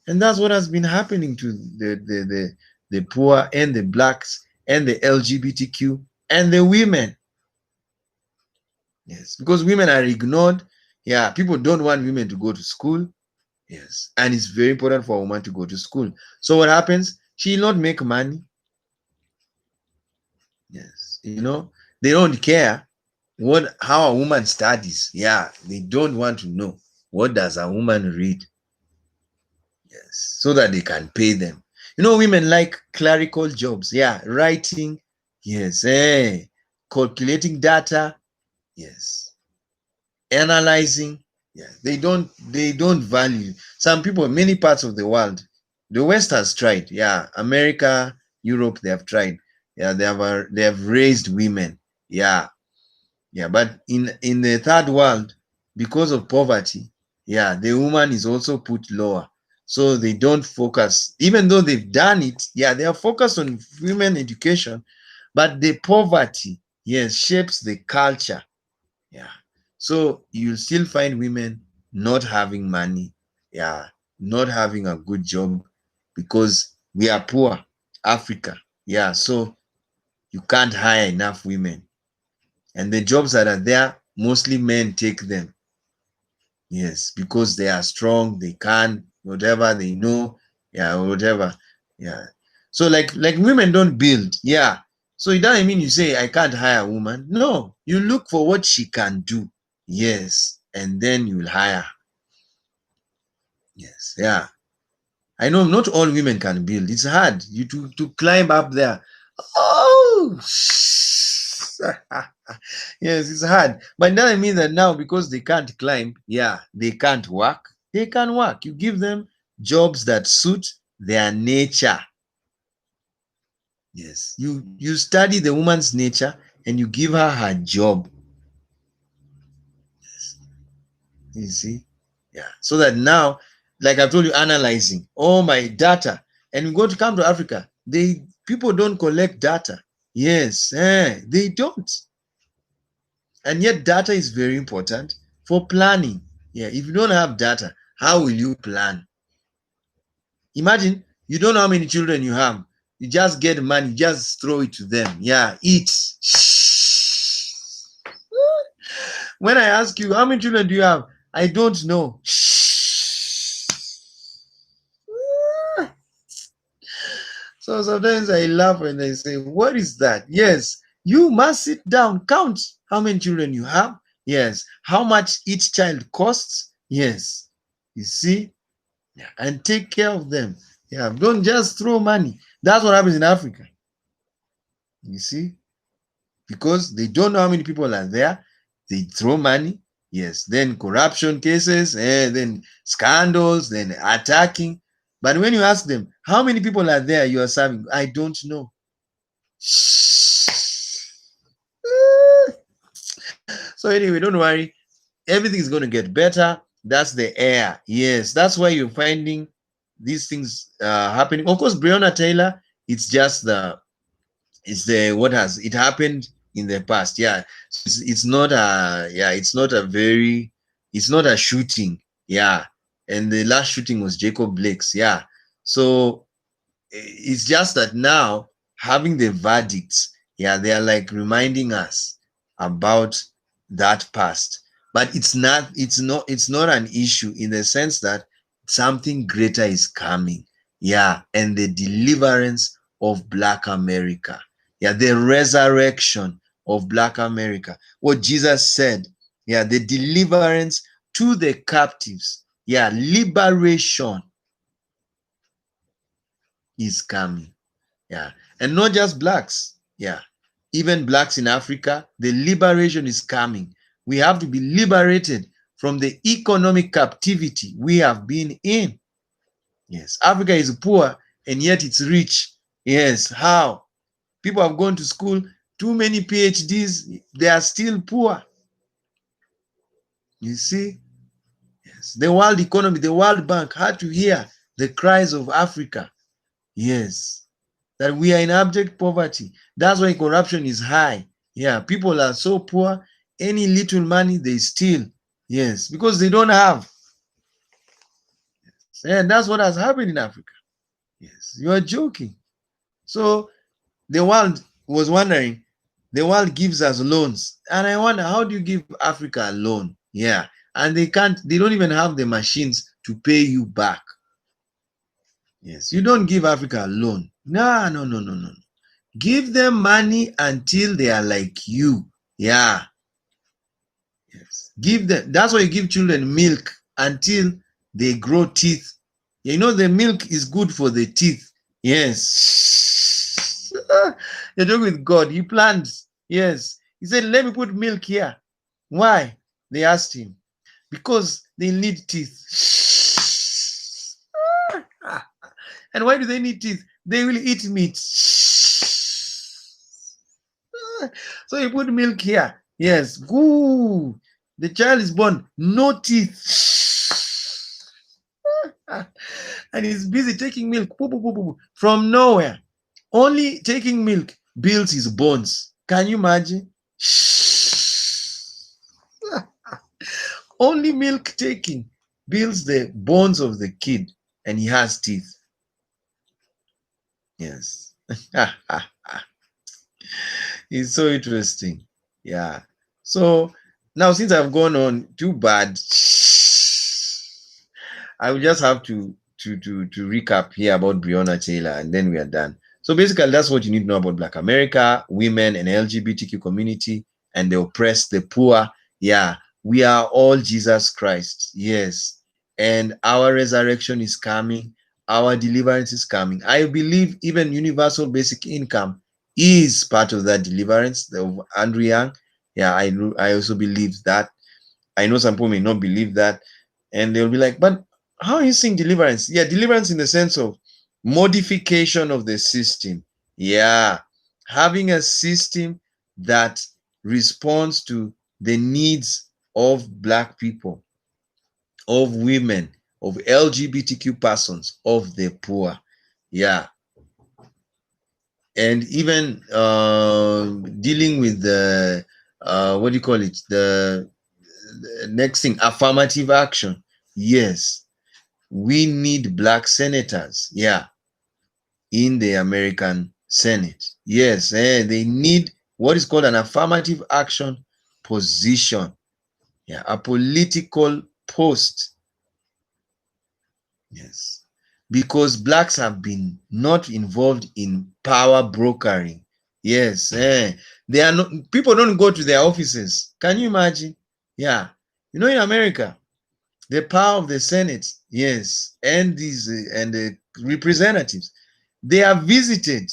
and that's what has been happening to the poor and the blacks and the LGBTQ and the women. Yes, because women are ignored. Yeah, people don't want women to go to school. Yes, and it's very important for a woman to go to school. So what happens? She'll not make money. Yes, they don't care how a woman studies. Yeah, they don't want to know what does a woman read. Yes, so that they can pay them. Women like clerical jobs. Yeah, writing. Yes, calculating data. Yes, analyzing. Yeah, they don't value. Some people, many parts of the world, the West has tried. Yeah, America, Europe, they have tried. Yeah, they have raised women. Yeah, yeah, but in the third world, because of poverty, yeah, the woman is also put lower. So they don't focus, even though they've done it. Yeah, they are focused on women education, but the poverty, yes, shapes the culture. Yeah. So you'll still find women not having money, yeah, not having a good job because we are poor, Africa. Yeah. So you can't hire enough women. And the jobs that are there, mostly men take them. Yes, because they are strong, they can, whatever they know, yeah, whatever. Yeah. So like women don't build. Yeah. So it doesn't mean you say I can't hire a woman. No, you look for what she can do. Yes. And then you'll hire. Yes. Yeah. I know not all women can build. It's hard. You to climb up there. Oh, yes, it's hard. But it doesn't mean that now because they can't climb, yeah, they can't work. They can work. You give them jobs that suit their nature. Yes, you study the woman's nature and you give her job. You see, yeah. So that now, like I've told you, analyzing all my data, and we go to come to Africa, people don't collect data. Yes, they don't. And yet data is very important for planning. Yeah, if you don't have data, how will you plan? Imagine you don't know how many children you have. You just get money, just throw it to them. Yeah, eat. When I ask you, how many children do you have? I don't know. So sometimes I laugh when they say, what is that? Yes, you must sit down, count how many children you have. Yes, how much each child costs. Yes, you see, yeah, and take care of them. Yeah, don't just throw money. That's what happens in Africa. You see, because they don't know how many people are there, they throw money. Yes, then corruption cases, then scandals, then attacking. But when you ask them, how many people are there you are serving? I don't know. So anyway, don't worry. everything is going to get better. That's the air. Yes, that's why you're finding these things happening. Of course, Breonna Taylor, it's just the what has it happened in the past. Yeah, so it's not a it's not a very it's not a shooting. Yeah, and the last shooting was Jacob Blake's. Yeah, so it's just that now having the verdicts, yeah, they are like reminding us about that past. But it's not an issue in the sense that something greater is coming. Yeah, and the deliverance of Black America. Yeah, the resurrection of Black America. What Jesus said, yeah, the deliverance to the captives. Yeah, liberation is coming. Yeah, and not just blacks. Yeah, even blacks in Africa, the liberation is coming. We have to be liberated from the economic captivity we have been in. Yes, Africa is poor and yet it's rich. Yes, how? People have gone to school, too many PhDs, they are still poor. You see? Yes, the world economy, the World Bank had to hear the cries of Africa. Yes, that we are in abject poverty. That's why corruption is high. Yeah, people are so poor, any little money they steal. Yes, because they don't have. And that's what has happened in Africa. Yes, you are joking. So the world was wondering, the world gives us loans. And I wonder, how do you give Africa a loan? Yeah. And they don't even have the machines to pay you back. Yes, you don't give Africa a loan. No, no, no, no, no. Give them money until they are like you. Yeah. Yes. Give them. That's why you give children milk until they grow teeth. You know the milk is good for the teeth. Yes. You're talking with God. He planned. Yes. He said, let me put milk here. Why? They asked him. Because they need teeth. And why do they need teeth? They will eat meat. So you put milk here. Yes. Ooh. The child is born, no teeth. And he's busy taking milk from nowhere. Only taking milk builds his bones. Can you imagine? Only milk taking builds the bones of the kid, and he has teeth. Yes. It's so interesting. Yeah. So now, since I've gone on too bad, I will just have to recap here about Breonna Taylor, and then we are done. So basically, that's what you need to know about Black America, women, and LGBTQ community, and the oppressed, the poor. Yeah, we are all Jesus Christ. Yes, and our resurrection is coming. Our deliverance is coming. I believe even universal basic income is part of that deliverance of Andrew Young. Yeah, I also believe that. I know some people may not believe that, and they'll be like, but how are you seeing deliverance? Yeah, deliverance in the sense of modification of the system. Yeah, having a system that responds to the needs of Black people, of women, of LGBTQ persons, of the poor. Yeah, and even dealing with the what do you call it? The next thing, affirmative action. Yes, we need Black senators. Yeah, in the American Senate. Yes, they need what is called an affirmative action position. Yeah, a political post. Yes, because Blacks have been not involved in power brokering. Yes, they are not. People don't go to their offices. Can you imagine? Yeah, you know, in America, the power of the Senate, yes, and these and the representatives, they are visited.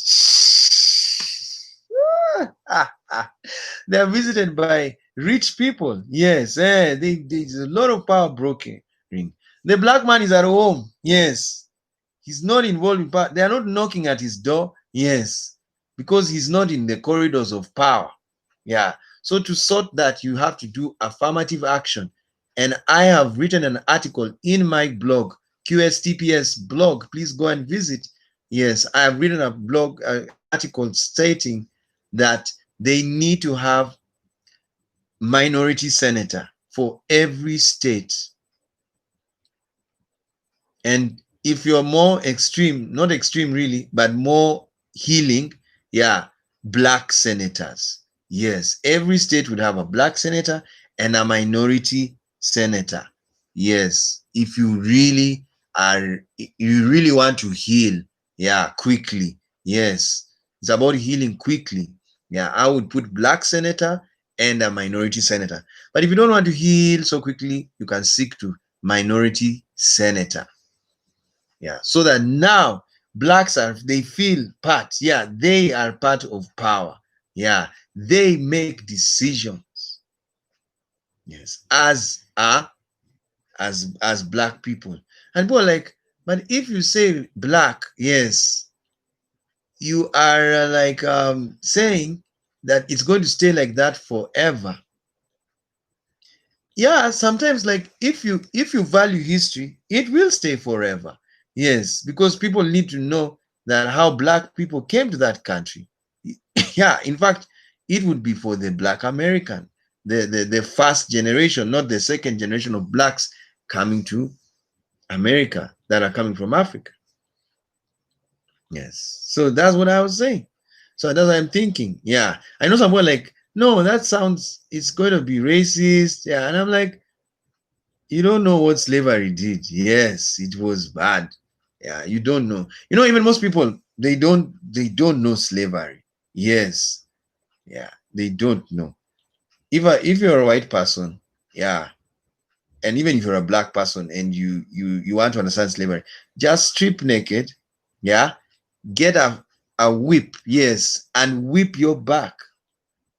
They are visited by rich people. Yes, there's a lot of power brokering. The Black man is at home. Yes, he's not involved in power. They are not knocking at his door. Yes, because he's not in the corridors of power. Yeah. So to sort that, you have to do affirmative action. And I have written an article in my blog, QSTPS blog. Please go and visit. Yes, I have written a blog, an article stating that they need to have minority senator for every state. And if you're more extreme, not extreme really, but more healing, yeah, black senators. Yes, every state would have a black senator and a minority senator. Yes, if you really you really want to heal, yeah, quickly. Yes, it's about healing quickly. Yeah, I would put black senator and a minority senator. But if you don't want to heal so quickly, you can seek to minority senator. Yeah, so that now blacks are, they feel part. Yeah, they are part of power. Yeah, they make decisions. Yes, as black people. And people are like, but if you say black, yes, you are like saying that it's going to stay like that forever. Yeah, sometimes like if you value history, it will stay forever. Yes, because people need to know that how black people came to that country. Yeah, in fact, it would be for the black American, the first generation, not the second generation of blacks coming to America that are coming from Africa. Yes, so that's what I was saying. So that's what I'm thinking. Yeah, I know someone like, no, that sounds, it's going to be racist. Yeah, and I'm like, you don't know what slavery did. Yes, it was bad. Yeah, you don't know. Even most people, they don't know slavery. Yes. Yeah, they don't know. If you're a white person, yeah, and even if you're a black person and you want to understand slavery, just strip naked, yeah, get a whip, yes, and whip your back.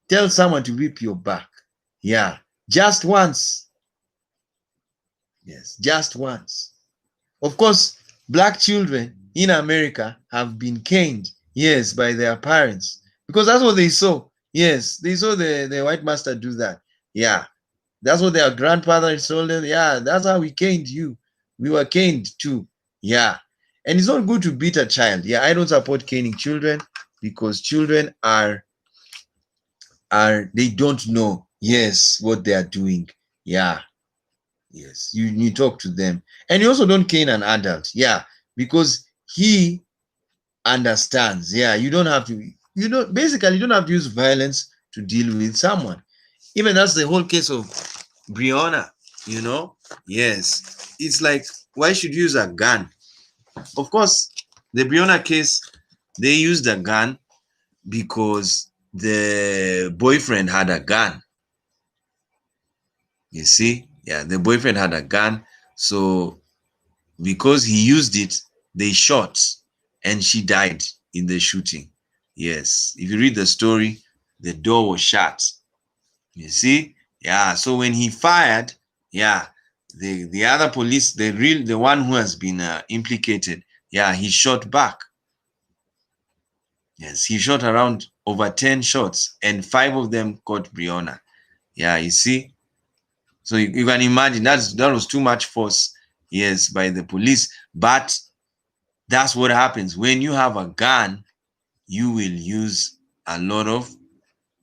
Tell someone to whip your back. Yeah, just once. Yes, just once. Of course, black children in America have been caned, yes, by their parents because that's what they saw. Yes, they saw the white master do that. Yeah, that's what their grandfather told them. Yeah, that's how we caned you. We were caned too. Yeah, and it's not good to beat a child. Yeah, I don't support caning children because children are they don't know, yes, what they are doing. Yeah, yes, you talk to them, and you also don't cane an adult. Yeah, because he understands. Yeah, you don't have to. Basically, you don't have to use violence to deal with someone. Even that's the whole case of Breonna. You know, yes, it's like, why should you use a gun? Of course, the Breonna case, they used a gun because the boyfriend had a gun. You see, yeah, the boyfriend had a gun, so because he used it, they shot and she died in the shooting. Yes, if you read the story, the door was shut. You see, yeah. So when he fired, yeah, the other police, the one who has been implicated, yeah, he shot back. Yes, he shot around over 10 shots, and 5 of them caught Breonna. Yeah, you see. So you can imagine that was too much force, yes, by the police. But that's what happens when you have a gun. You will use a lot of.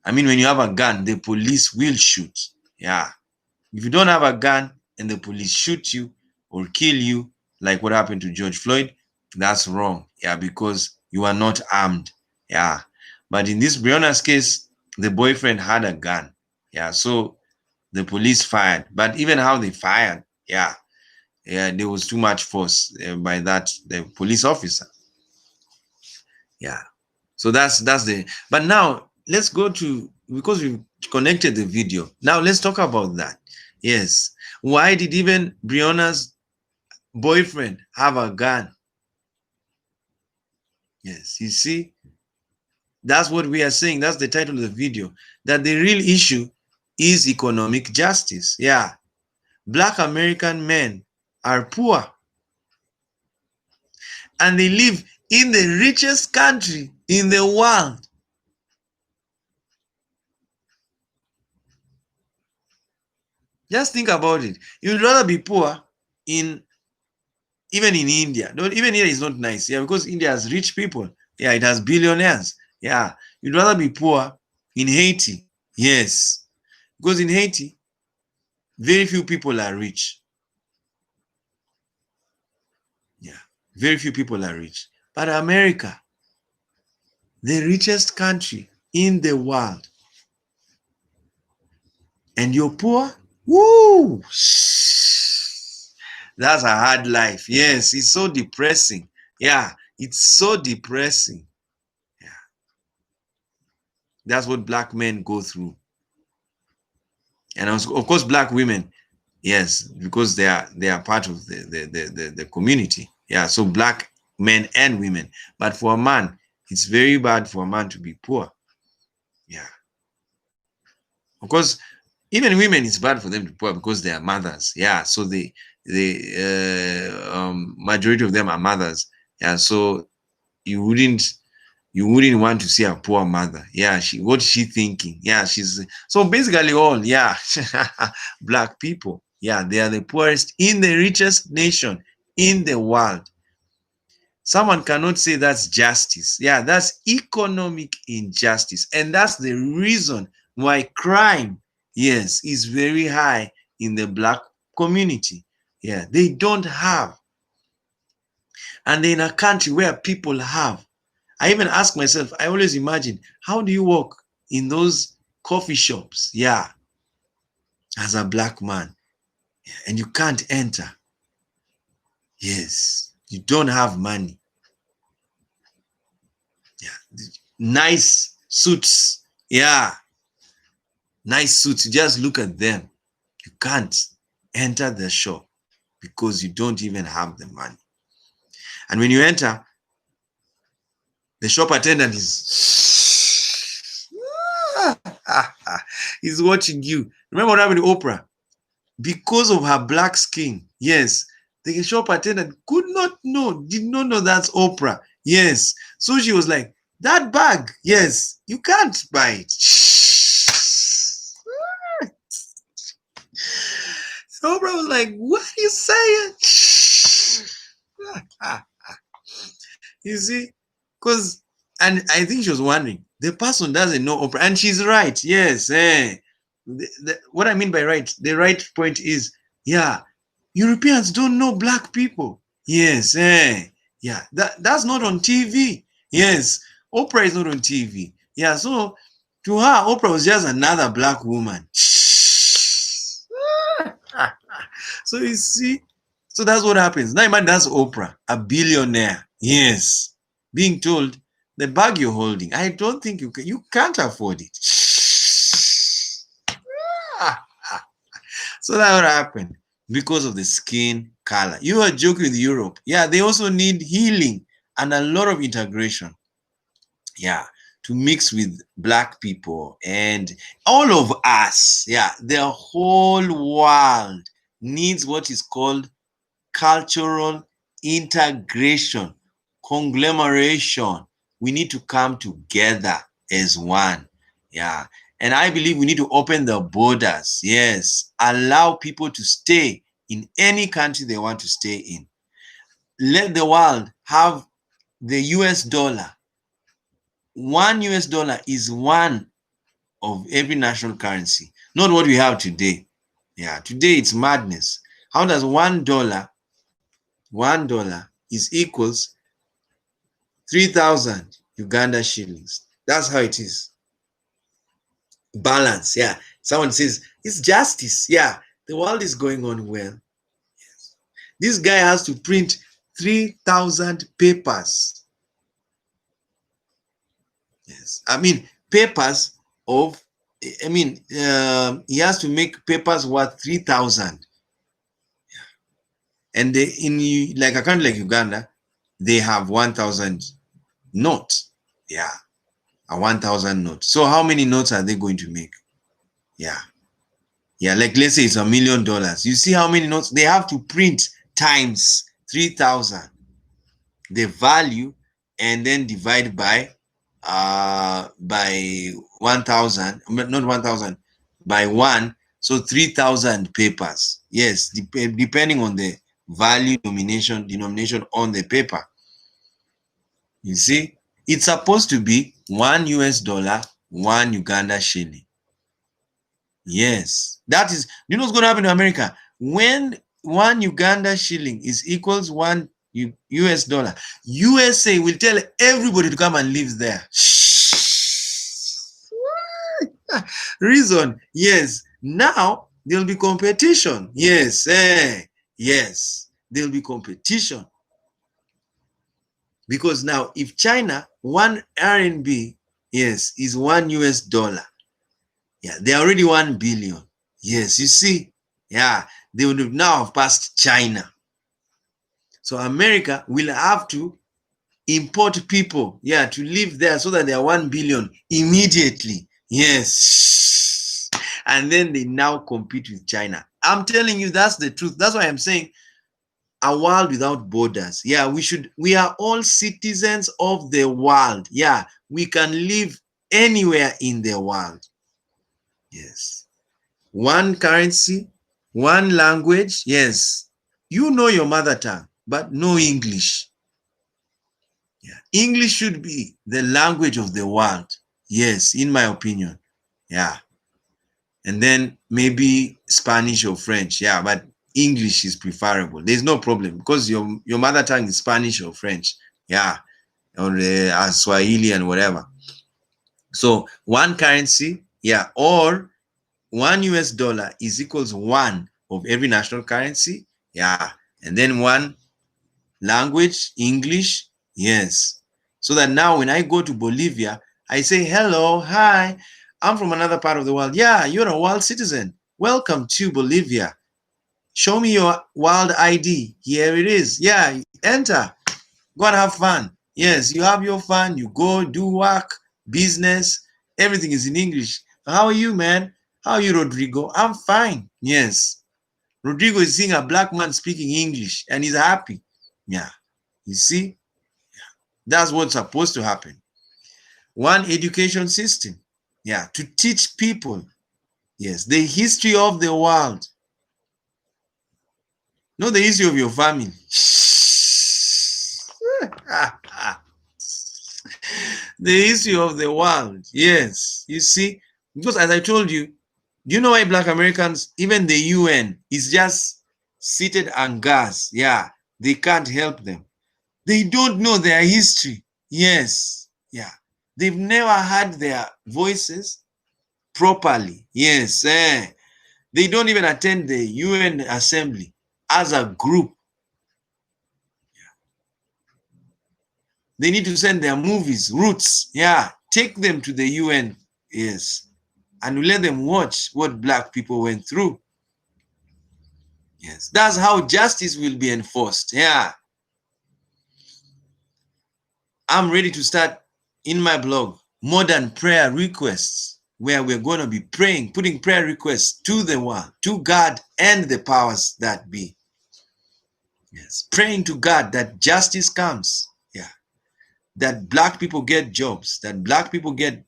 I mean, when you have a gun, the police will shoot. Yeah. If you don't have a gun and the police shoot you or kill you, like what happened to George Floyd, that's wrong. Yeah, because you are not armed. Yeah. But in this Breonna's case, the boyfriend had a gun. Yeah. So the police fired. But even how they fired, yeah, there was too much force by the police officer. Yeah. So that's the. But now let's go to, because we've connected the video. Now let's talk about that. Yes. Why did even Breonna's boyfriend have a gun? Yes. You see, that's what we are saying. That's the title of the video. That the real issue is economic justice. Yeah. Black American men are poor and they live in the richest country in the world. Just think about it. You'd rather be poor in even in India. No, even India is not nice. Yeah, because India has rich people. Yeah, it has billionaires. Yeah. You'd rather be poor in Haiti. Yes. Because in Haiti, very few people are rich. Yeah. Very few people are rich. But America, the richest country in the world, and you're poor? Woo! That's a hard life. Yes, it's so depressing. Yeah, it's so depressing. Yeah, that's what black men go through. And of course, black women, yes, because they are part of the community. Yeah, so black men and women. But for a man, it's very bad for a man to be poor. Yeah. Of course, even women, it's bad for them to be poor because they are mothers. Yeah, so the majority of them are mothers. Yeah, so you wouldn't you wouldn't want to see a poor mother. Yeah, what's she thinking? Yeah, she's so basically all, yeah, black people. Yeah, they are the poorest in the richest nation in the world. Someone cannot say that's justice. Yeah, that's economic injustice. And that's the reason why crime, yes, is very high in the black community. Yeah, they don't have. And in a country where people have, I even ask myself, I always imagine, how do you walk in those coffee shops? Yeah, as a black man, and you can't enter. Yes, you don't have money. Yeah, nice suits. Yeah, nice suits. You just look at them. You can't enter the shop because you don't even have the money. And when you enter, the shop attendant is he's watching you. Remember what happened to Oprah? Because of her black skin, yes, the shop attendant did not know that's Oprah. Yes. So she was like, that bag, yes, you can't buy it. So Oprah was like, what are you saying? You see? Because, and I think she was wondering, the person doesn't know Oprah. And she's right. Yes. What I mean by right, the right point is, yeah, Europeans don't know black people. Yes. Yeah. That's not on TV. Yes. Oprah is not on TV. Yeah. So to her, Oprah was just another black woman. So you see, so that's what happens. Now imagine that's Oprah, a billionaire. Yes. Being told the bag you're holding, I don't think you can't afford it. So that would happen because of the skin color. You are joking with Europe. Yeah, they also need healing and a lot of integration. Yeah, to mix with black people and all of us. Yeah, the whole world needs what is called cultural integration, conglomeration. We need to come together as one. Yeah. And I believe we need to open the borders. Yes. Allow people to stay in any country they want to stay in. Let the world have the US dollar. $1 is one of every national currency, not what we have today. Yeah. Today it's madness. How does $1 is equals 3,000 Uganda shillings. That's how it is. Balance. Yeah. Someone says it's justice. Yeah. The world is going on well. Yes. This guy has to print 3,000 papers. Yes. I mean, papers of, he has to make papers worth 3,000. And in like a country like Uganda, they have 1,000 notes. Yeah. A 1,000 note. So how many notes are they going to make? Yeah. Yeah, like let's say it's $1,000,000. You see how many notes they have to print times 3,000, the value, and then divide by 1,000, not 1,000, by 1, So 3,000 papers. Yes, depending on the value denomination on the paper. You see, it's supposed to be $1, 1 Uganda shilling. Yes, that is, you know what's going to happen in America? When 1 Uganda shilling is equals $1 US, USA will tell everybody to come and live there. Reason, yes. Now there'll be competition. Yes, yes, there'll be competition. Because now if China, one RMB, yes, is $1, yeah, they're already 1 billion. Yes, you see, yeah, they would have now have passed China. So America will have to import people, yeah, to live there so that they are 1 billion immediately. Yes. And then they now compete with China. I'm telling you, that's the truth. That's why I'm saying a world without borders. Yeah, we are all citizens of the world. Yeah, we can live anywhere in the world. Yes. One currency, one language. Yes. You know your mother tongue, but no English. Yeah. English should be the language of the world. Yes, in my opinion. Yeah. And then maybe Spanish or French. Yeah, but English is preferable. There's no problem because your mother tongue is Spanish or French. Yeah. Or Swahili and whatever. So one currency, yeah, or $1 is equals one of every national currency. Yeah. And then one language, English. Yes. So that now when I go to Bolivia, I say, hello, hi, I'm from another part of the world. Yeah, you're a world citizen. Welcome to Bolivia. Show me your world ID. Here it is. Yeah, enter. Go and have fun. Yes, you have your fun. You go do work, business. Everything is in English. How are you, man? How are you, Rodrigo? I'm fine. Yes. Rodrigo is seeing a black man speaking English and he's happy. Yeah. You see, that's what's supposed to happen. One education system. Yeah. To teach people, yes, the history of the world. Not the history of your family. The history of the world. Yes. You see, because as I told you, do you know why Black Americans, even the UN, is just seated on gas? Yeah. They can't help them. They don't know their history. Yes. Yeah. They've never had their voices properly. Yes. They don't even attend the UN assembly as a group. They need to send their movies, Roots. Yeah. Take them to the UN. Yes. And we let them watch what Black people went through. Yes. That's how justice will be enforced. Yeah. I'm ready to start in my blog, Modern Prayer Requests, where we're going to be praying, putting prayer requests to the world, to God and the powers that be. Yes, praying to God that justice comes. Yeah, that Black people get jobs, that Black people get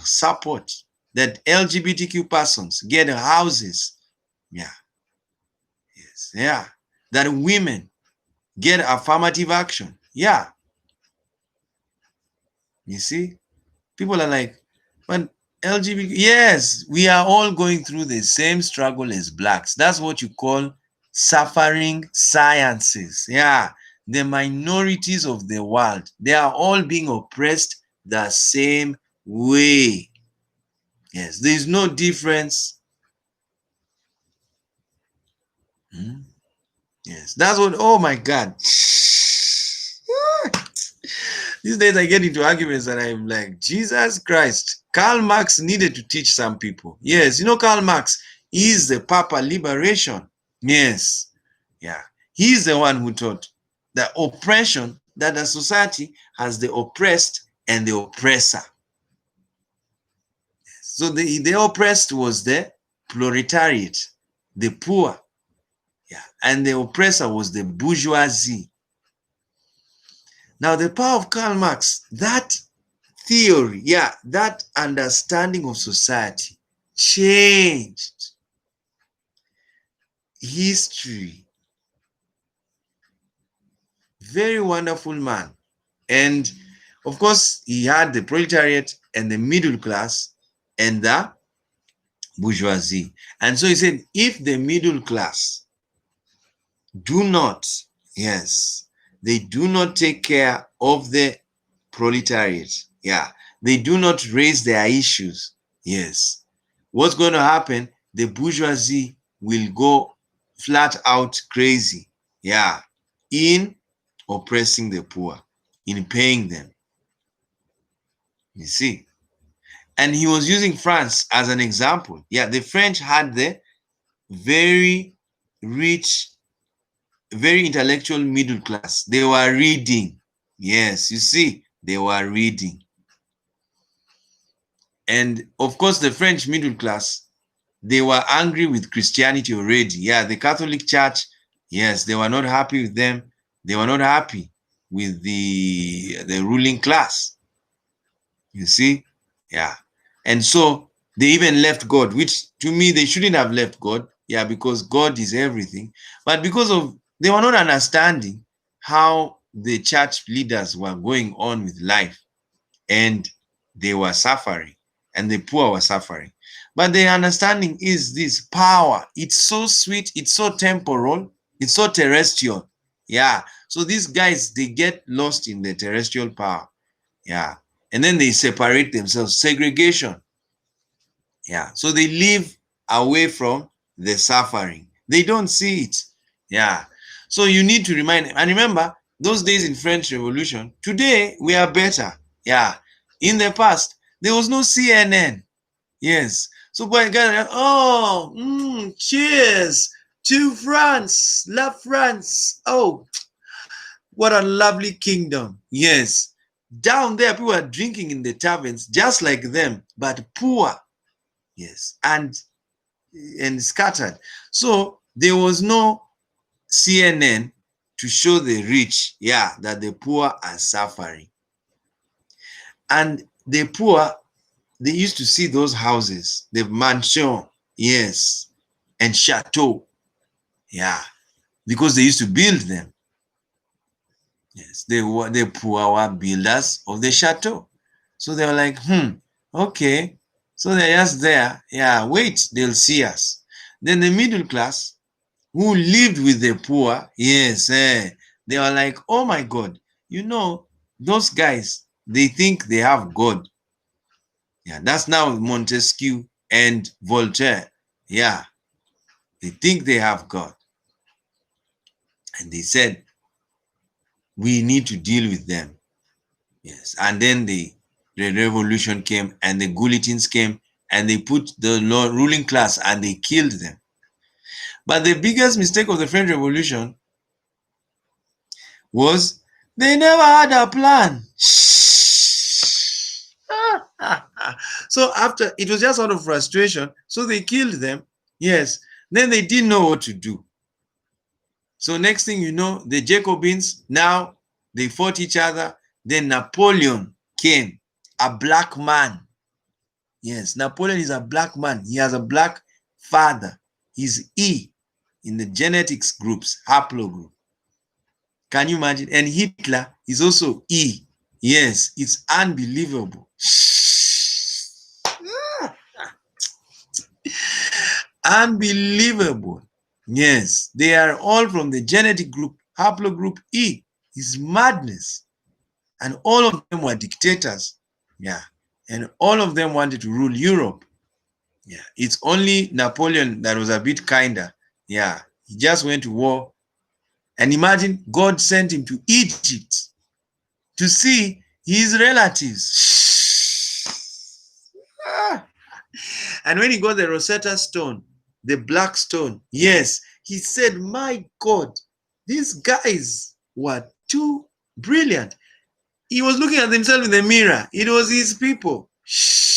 support, that LGBTQ persons get houses. Yeah, yes, yeah, that women get affirmative action. Yeah, you see, people are like, but LGBT, yes, we are all going through the same struggle as Blacks. That's what you call suffering sciences. Yeah, the minorities of the world, they are all being oppressed the same way. Yes, there is no difference. Yes, that's what, oh my God. These days I get into arguments and I'm like, Jesus Christ, Karl Marx needed to teach some people. Yes, you know, Karl Marx is the Papa Liberation. Yes, yeah. He's the one who taught the oppression that the society has the oppressed and the oppressor. So the oppressed was the proletariat, the poor. Yeah, and the oppressor was the bourgeoisie. Now, the power of Karl Marx, that theory, yeah, that understanding of society changed. history. Very wonderful man. And of course, he had the proletariat and the middle class and the bourgeoisie. And so he said, if the middle class do not, yes, they do not take care of the proletariat, yeah, they do not raise their issues, yes, what's going to happen? The bourgeoisie will go flat out crazy, yeah, in oppressing the poor, in paying them, you see. And he was using France as an example. Yeah, the French had the very rich, very intellectual middle class. They were reading. Yes, you see, they were reading. And of course, the French middle class, they were angry with Christianity already. Yeah, the Catholic Church, yes, they were not happy with them. They were not happy with the ruling class. You see? Yeah. And so they even left God, which to me, they shouldn't have left God. Yeah, because God is everything. But because of, they were not understanding how the church leaders were going on with life, and they were suffering, and the poor were suffering. But the understanding is this power. It's so sweet. It's so temporal. It's so terrestrial. Yeah. So these guys, they get lost in the terrestrial power. Yeah. And then they separate themselves, segregation. Yeah. So they live away from the suffering. They don't see it. Yeah. So you need to remind them. And remember, those days in French Revolution, today we are better. Yeah. In the past, there was no CNN. Yes. So boy, oh, cheers to France. Love France. Oh, what a lovely kingdom. Yes. Down there, people are drinking in the taverns just like them, but poor. Yes. And scattered. So there was no CNN to show the rich, yeah, that the poor are suffering. And the poor, they used to see those houses, the mansion, yes, and chateau, yeah, because they used to build them. Yes, the poor were builders of the chateau. So they were like, okay. So they're just there. Yeah, wait, they'll see us. Then the middle class who lived with the poor, yes, they were like, oh my God, those guys, they think they have God. Yeah, that's now Montesquieu and Voltaire. Yeah, they think they have God. And they said, we need to deal with them. Yes. And then the revolution came and the guillotines came and they put the ruling class and they killed them. But the biggest mistake of the French Revolution was they never had a plan. So after, it was just out of frustration. So they killed them. Yes. Then they didn't know what to do. So next thing you know, the Jacobins, now they fought each other. Then Napoleon came, a black man. Yes, Napoleon is a black man. He has a black father. He's E in the genetics groups, haplogroup. Can you imagine? And Hitler is also E. Yes, it's unbelievable. Unbelievable. Yes, they are all from the genetic group, haplogroup E. It's madness. And all of them were dictators. Yeah. And all of them wanted to rule Europe. Yeah. It's only Napoleon that was a bit kinder. Yeah. He just went to war. And imagine God sent him to Egypt to see his relatives. And when he got the Rosetta Stone, the black stone, yes, he said, my God, these guys were too brilliant. He was looking at himself in the mirror. It was his people. So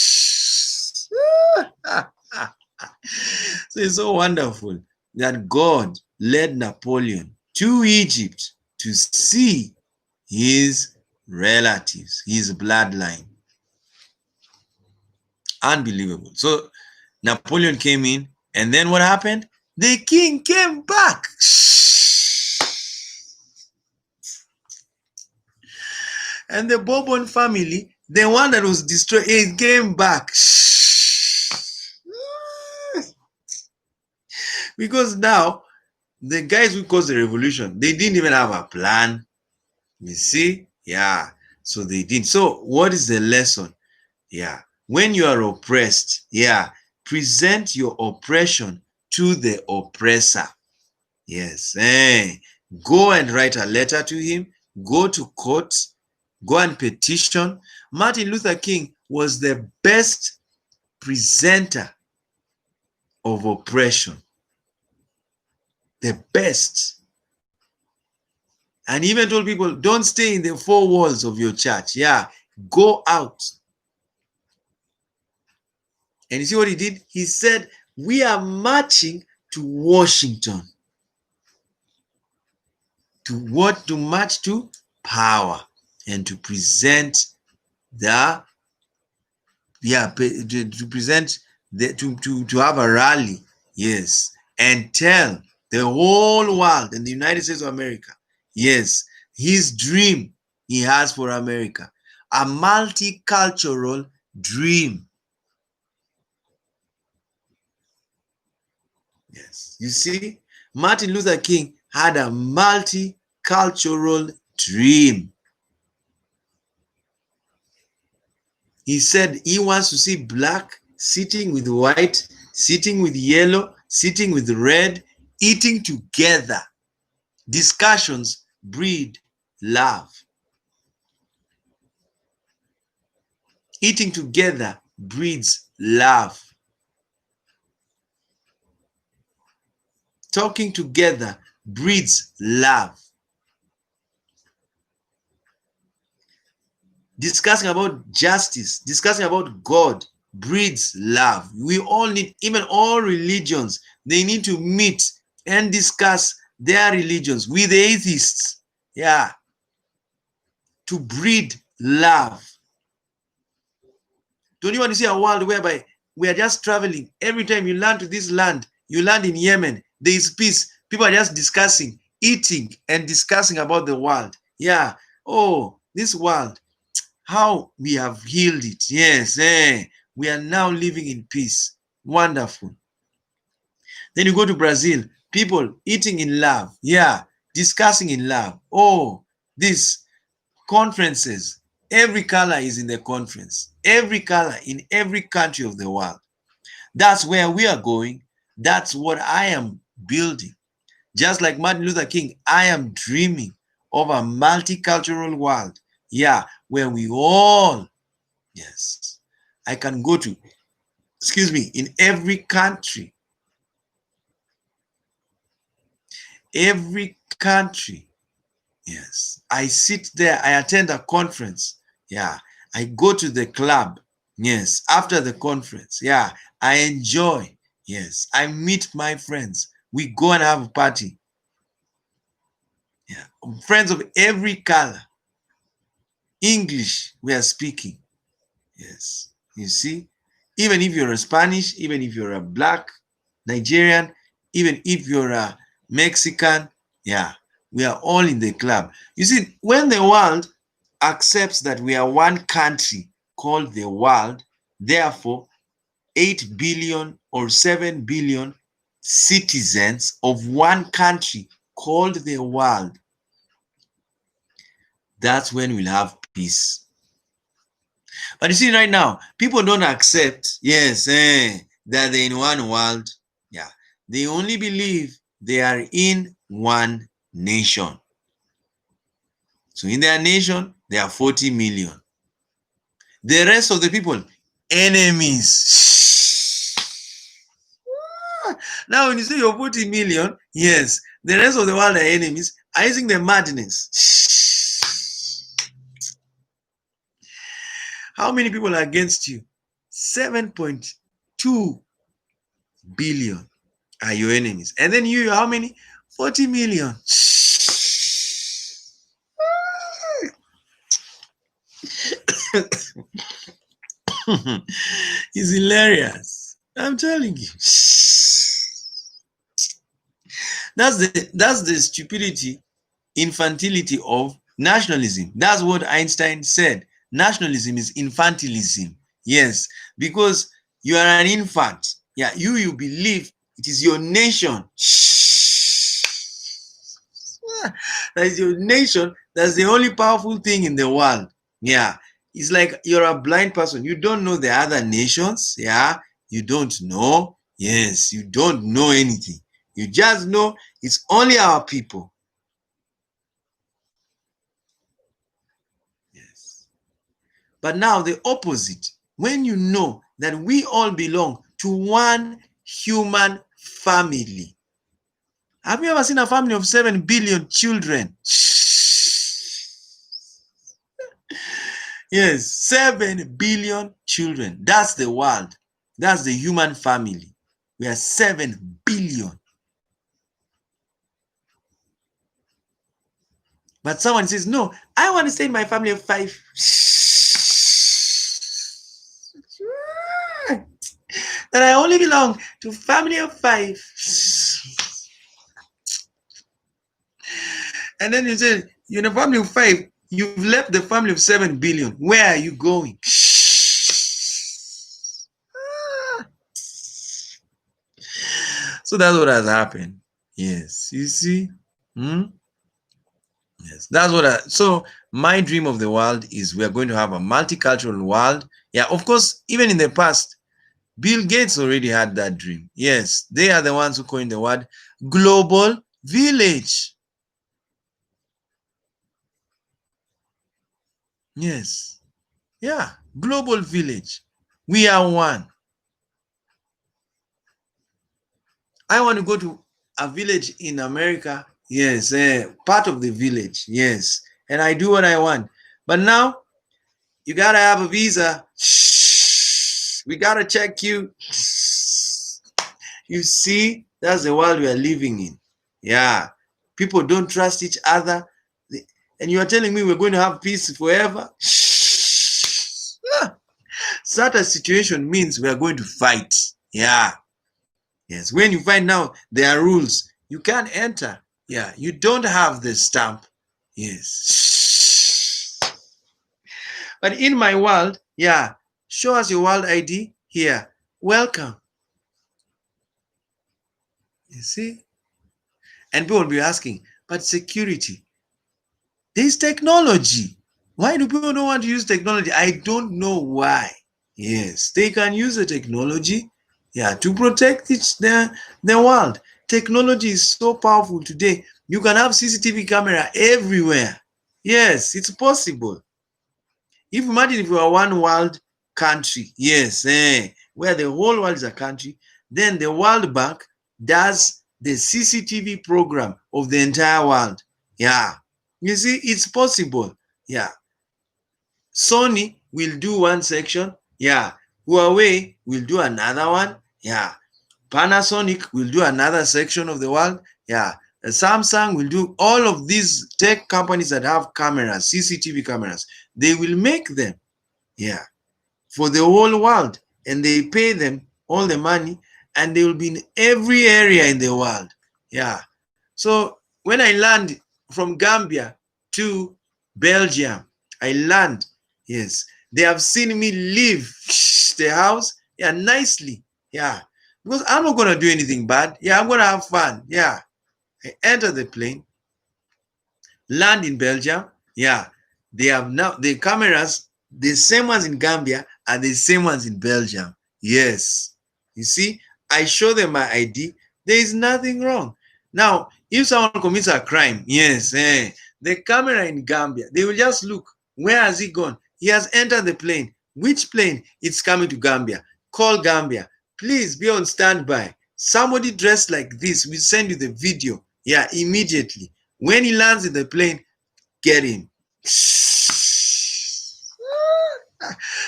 it's so wonderful that God led Napoleon to Egypt to see his relatives, his bloodline. Unbelievable. So Napoleon came in, and then what happened? The king came back. And the Bourbon family, the one that was destroyed, it came back. Because now, the guys who caused the revolution, they didn't even have a plan. You see? Yeah. So they didn't. So what is the lesson? Yeah. When you are oppressed, yeah, present your oppression to the oppressor. Yes. Go and write a letter to him. Go to court. Go and petition. Martin Luther King was the best presenter of oppression. The best. And he even told people, don't stay in the four walls of your church. Yeah, go out. And you see what he did? He said, we are marching to Washington. To what? To march to power and to present the, to present, to have a rally. Yes. And tell the whole world in the United States of America, yes, his dream he has for America, a multicultural dream. Yes, you see, Martin Luther King had a multicultural dream. He said he wants to see black sitting with white, sitting with yellow, sitting with red, eating together. Discussions breed love. Eating together breeds love. Talking together breeds love. Discussing about justice, discussing about God breeds love. We all need, even all religions, they need to meet and discuss their religions with the atheists. Yeah. To breed love. Don't you want to see a world whereby we are just traveling? Every time you land to this land, you land in Yemen, there is peace. People are just discussing, eating, and discussing about the world. Yeah. Oh, this world, how we have healed it. Yes. We are now living in peace. Wonderful. Then you go to Brazil, people eating in love. Yeah. Discussing in love. Oh, this conferences. Every color is in the conference. Every color in every country of the world. That's where we are going. That's what I am building. Just like Martin Luther King, I am dreaming of a multicultural world. Yeah, where we all, yes, I can go to, in every country. Every country. Yes, I sit there, I attend a conference. Yeah, I go to the club. Yes, after the conference. Yeah, I enjoy. Yes, I meet my friends. We go and have a party. Yeah, friends of every color. English, we are speaking. Yes, you see, even if you're a Spanish, even if you're a black Nigerian, even if you're a Mexican, yeah, we are all in the club. You see, when the world accepts that we are one country called the world, therefore 8 billion or 7 billion citizens of one country called the world, that's when we'll have peace. But you see, right now, people don't accept, yes, that they're in one world. Yeah. They only believe they are in one nation. So in their nation, there are 40 million. The rest of the people, enemies. Now, when you say you're 40 million, yes, the rest of the world are enemies. I think the madness. How many people are against you? 7.2 billion are your enemies. And then you, how many? 40 million. It's hilarious. I'm telling you. That's the stupidity, infantility of nationalism. That's what Einstein said. Nationalism is infantilism. Yes, because you are an infant. Yeah, you believe it is your nation. That is your nation. That's the only powerful thing in the world. Yeah, it's like you're a blind person. You don't know the other nations. Yeah, you don't know. Yes, you don't know anything. You just know it's only our people. Yes. But now the opposite. When you know that we all belong to one human family. Have you ever seen a family of 7 billion children? Yes, 7 billion children. That's the world. That's the human family. We are 7 billion. But someone says, no, I want to stay in my family of 5. That I only belong to family of 5. And then you say, you're in a family of 5. You've left the family of 7 billion. Where are you going? So that's what has happened. Yes, you see? Yes, that's what so my dream of the world is we're going to have a multicultural world. Yeah, of course, even in the past, Bill Gates already had that dream. Yes, they are the ones who coined the word global village. Yes. Yeah, global village. We are one. I want to go to a village in America. Yes, part of the village. Yes. And I do what I want. But now you got to have a visa. We got to check you. You see, that's the world we are living in. Yeah. People don't trust each other. And you are telling me we're going to have peace forever? Such a situation means we are going to fight. Yeah. Yes. When you find out there are rules, you can't enter. Yeah. You don't have the stamp. Yes. But in my world, yeah, show us your world ID here. Welcome. You see? And people will be asking, but security, there's technology. Why do people don't want to use technology? I don't know why. Yes, they can use the technology, yeah, to protect the world. Technology is so powerful today. You can have CCTV camera everywhere. Yes, it's possible. If imagine if you are one world country, yes, where the whole world is a country, then the World Bank does the CCTV program of the entire world. Yeah, you see, it's possible. Yeah, Sony will do one section. Yeah, Huawei will do another one. Yeah, Panasonic will do another section of the world. Yeah, Samsung will do all of these tech companies that have cameras, CCTV cameras. They will make them. Yeah, for the whole world, and they pay them all the money, and they will be in every area in the world. Yeah. So when I land from Gambia to Belgium, I land. Yes, they have seen me leave the house. Yeah, nicely. Yeah, because I'm not gonna do anything bad. Yeah, I'm gonna have fun. Yeah, I enter the plane, land in Belgium. Yeah, they have now the cameras, the same ones in Gambia are the same ones in Belgium. Yes, you see, I show them my ID. There is nothing wrong. Now, if someone commits a crime, yes, the camera in Gambia, they will just look. Where has he gone? He has entered the plane. Which plane? It's coming to Gambia. Call Gambia. Please be on standby. Somebody dressed like this will send you the video. Yeah, immediately. When he lands in the plane, get him.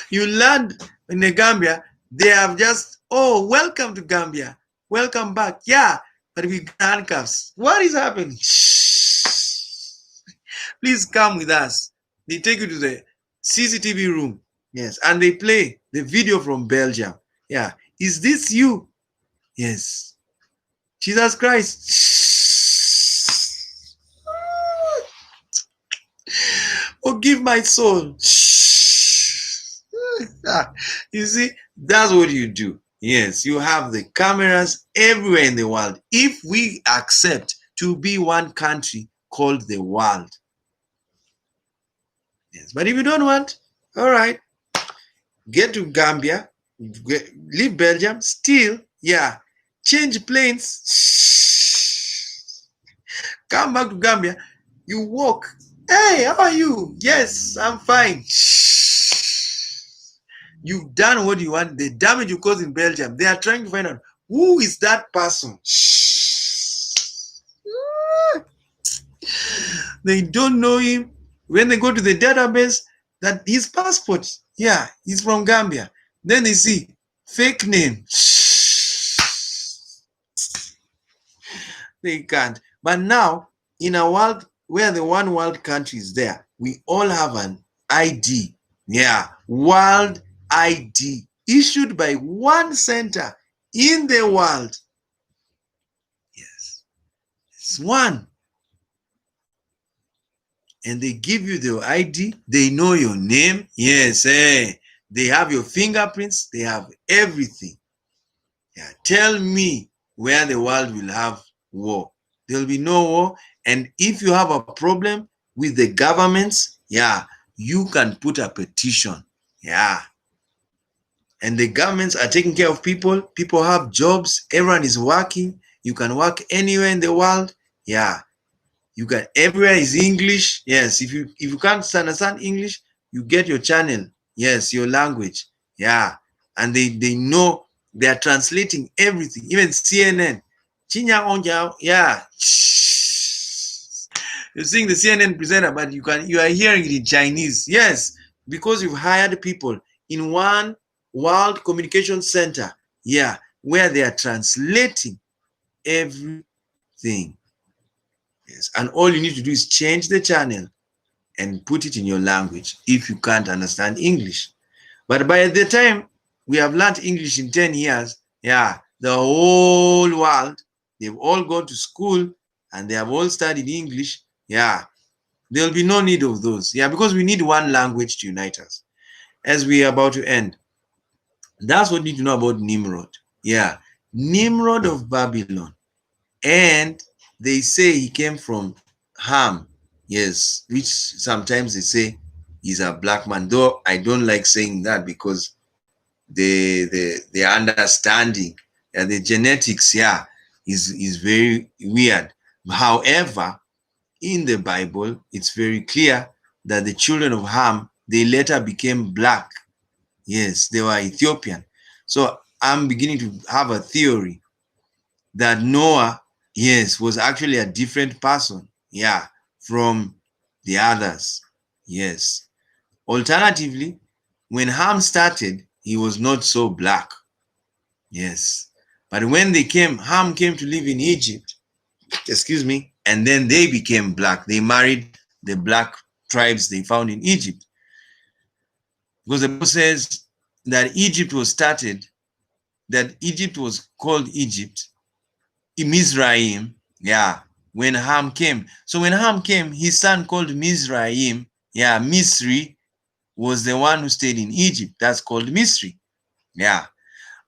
You land in the Gambia, they have just, oh, welcome to Gambia. Welcome back. Yeah, but with handcuffs. What is happening? Please come with us. They take you to the CCTV room. Yes, and they play the video from Belgium. Yeah, is this you? Yes. Jesus Christ. give my soul. You see, that's what you do. Yes, you have the cameras everywhere in the world. If we accept to be one country called the world. Yes, but if you don't want, all right, get to Gambia, leave Belgium, still, yeah, change planes, come back to Gambia, you walk. Hey, how are you? Yes, I'm fine. You've done what you want. The damage you caused in Belgium, they are trying to find out who is that person. They don't know him. When they go to the database, that his passport, yeah, he's from Gambia. Then they see fake name. They can't. But now, in a world where the one world country is there, we all have an ID. Yeah, world ID issued by one center in the world. Yes, it's one. And they give you the ID. They know your name. Yes, they have your fingerprints. They have everything. Yeah, tell me where the world will have war. There will be no war. And if you have a problem with the governments, yeah, you can put a petition. Yeah. And the governments are taking care of people. People have jobs. Everyone is working. You can work anywhere in the world. Yeah. You can, everywhere is English. Yes. If you can't understand English, you get your channel. Yes, your language. Yeah. And they know they are translating everything. Even CNN. Yeah. You're seeing the CNN presenter, but you are hearing it in Chinese. Yes, because you've hired people in one World Communication Center. Yeah, where they are translating everything. Yes, and all you need to do is change the channel and put it in your language if you can't understand English. But by the time we have learned English in 10 years, yeah, the whole world, they've all gone to school and they have all studied English. Yeah, there'll be no need of those. Yeah, because we need one language to unite us. As we are about to end, that's what you need to know about Nimrod. Yeah, Nimrod of Babylon. And they say he came from Ham. Yes, which sometimes they say he's a black man. Though I don't like saying that because the understanding, the genetics, yeah, is very weird. However, in the Bible, it's very clear that the children of Ham, they later became black. Yes, they were Ethiopian. So I'm beginning to have a theory that Noah, yes, was actually a different person, yeah, from the others. Yes. Alternatively, when Ham started, he was not so black. Yes. But when Ham came to live in Egypt, excuse me, and then they became black. They married the black tribes they found in Egypt. Because the Bible says that Egypt was called Egypt, Mizraim, yeah, when Ham came. So when Ham came, his son called Mizraim, yeah, Misri was the one who stayed in Egypt. That's called Misri, yeah.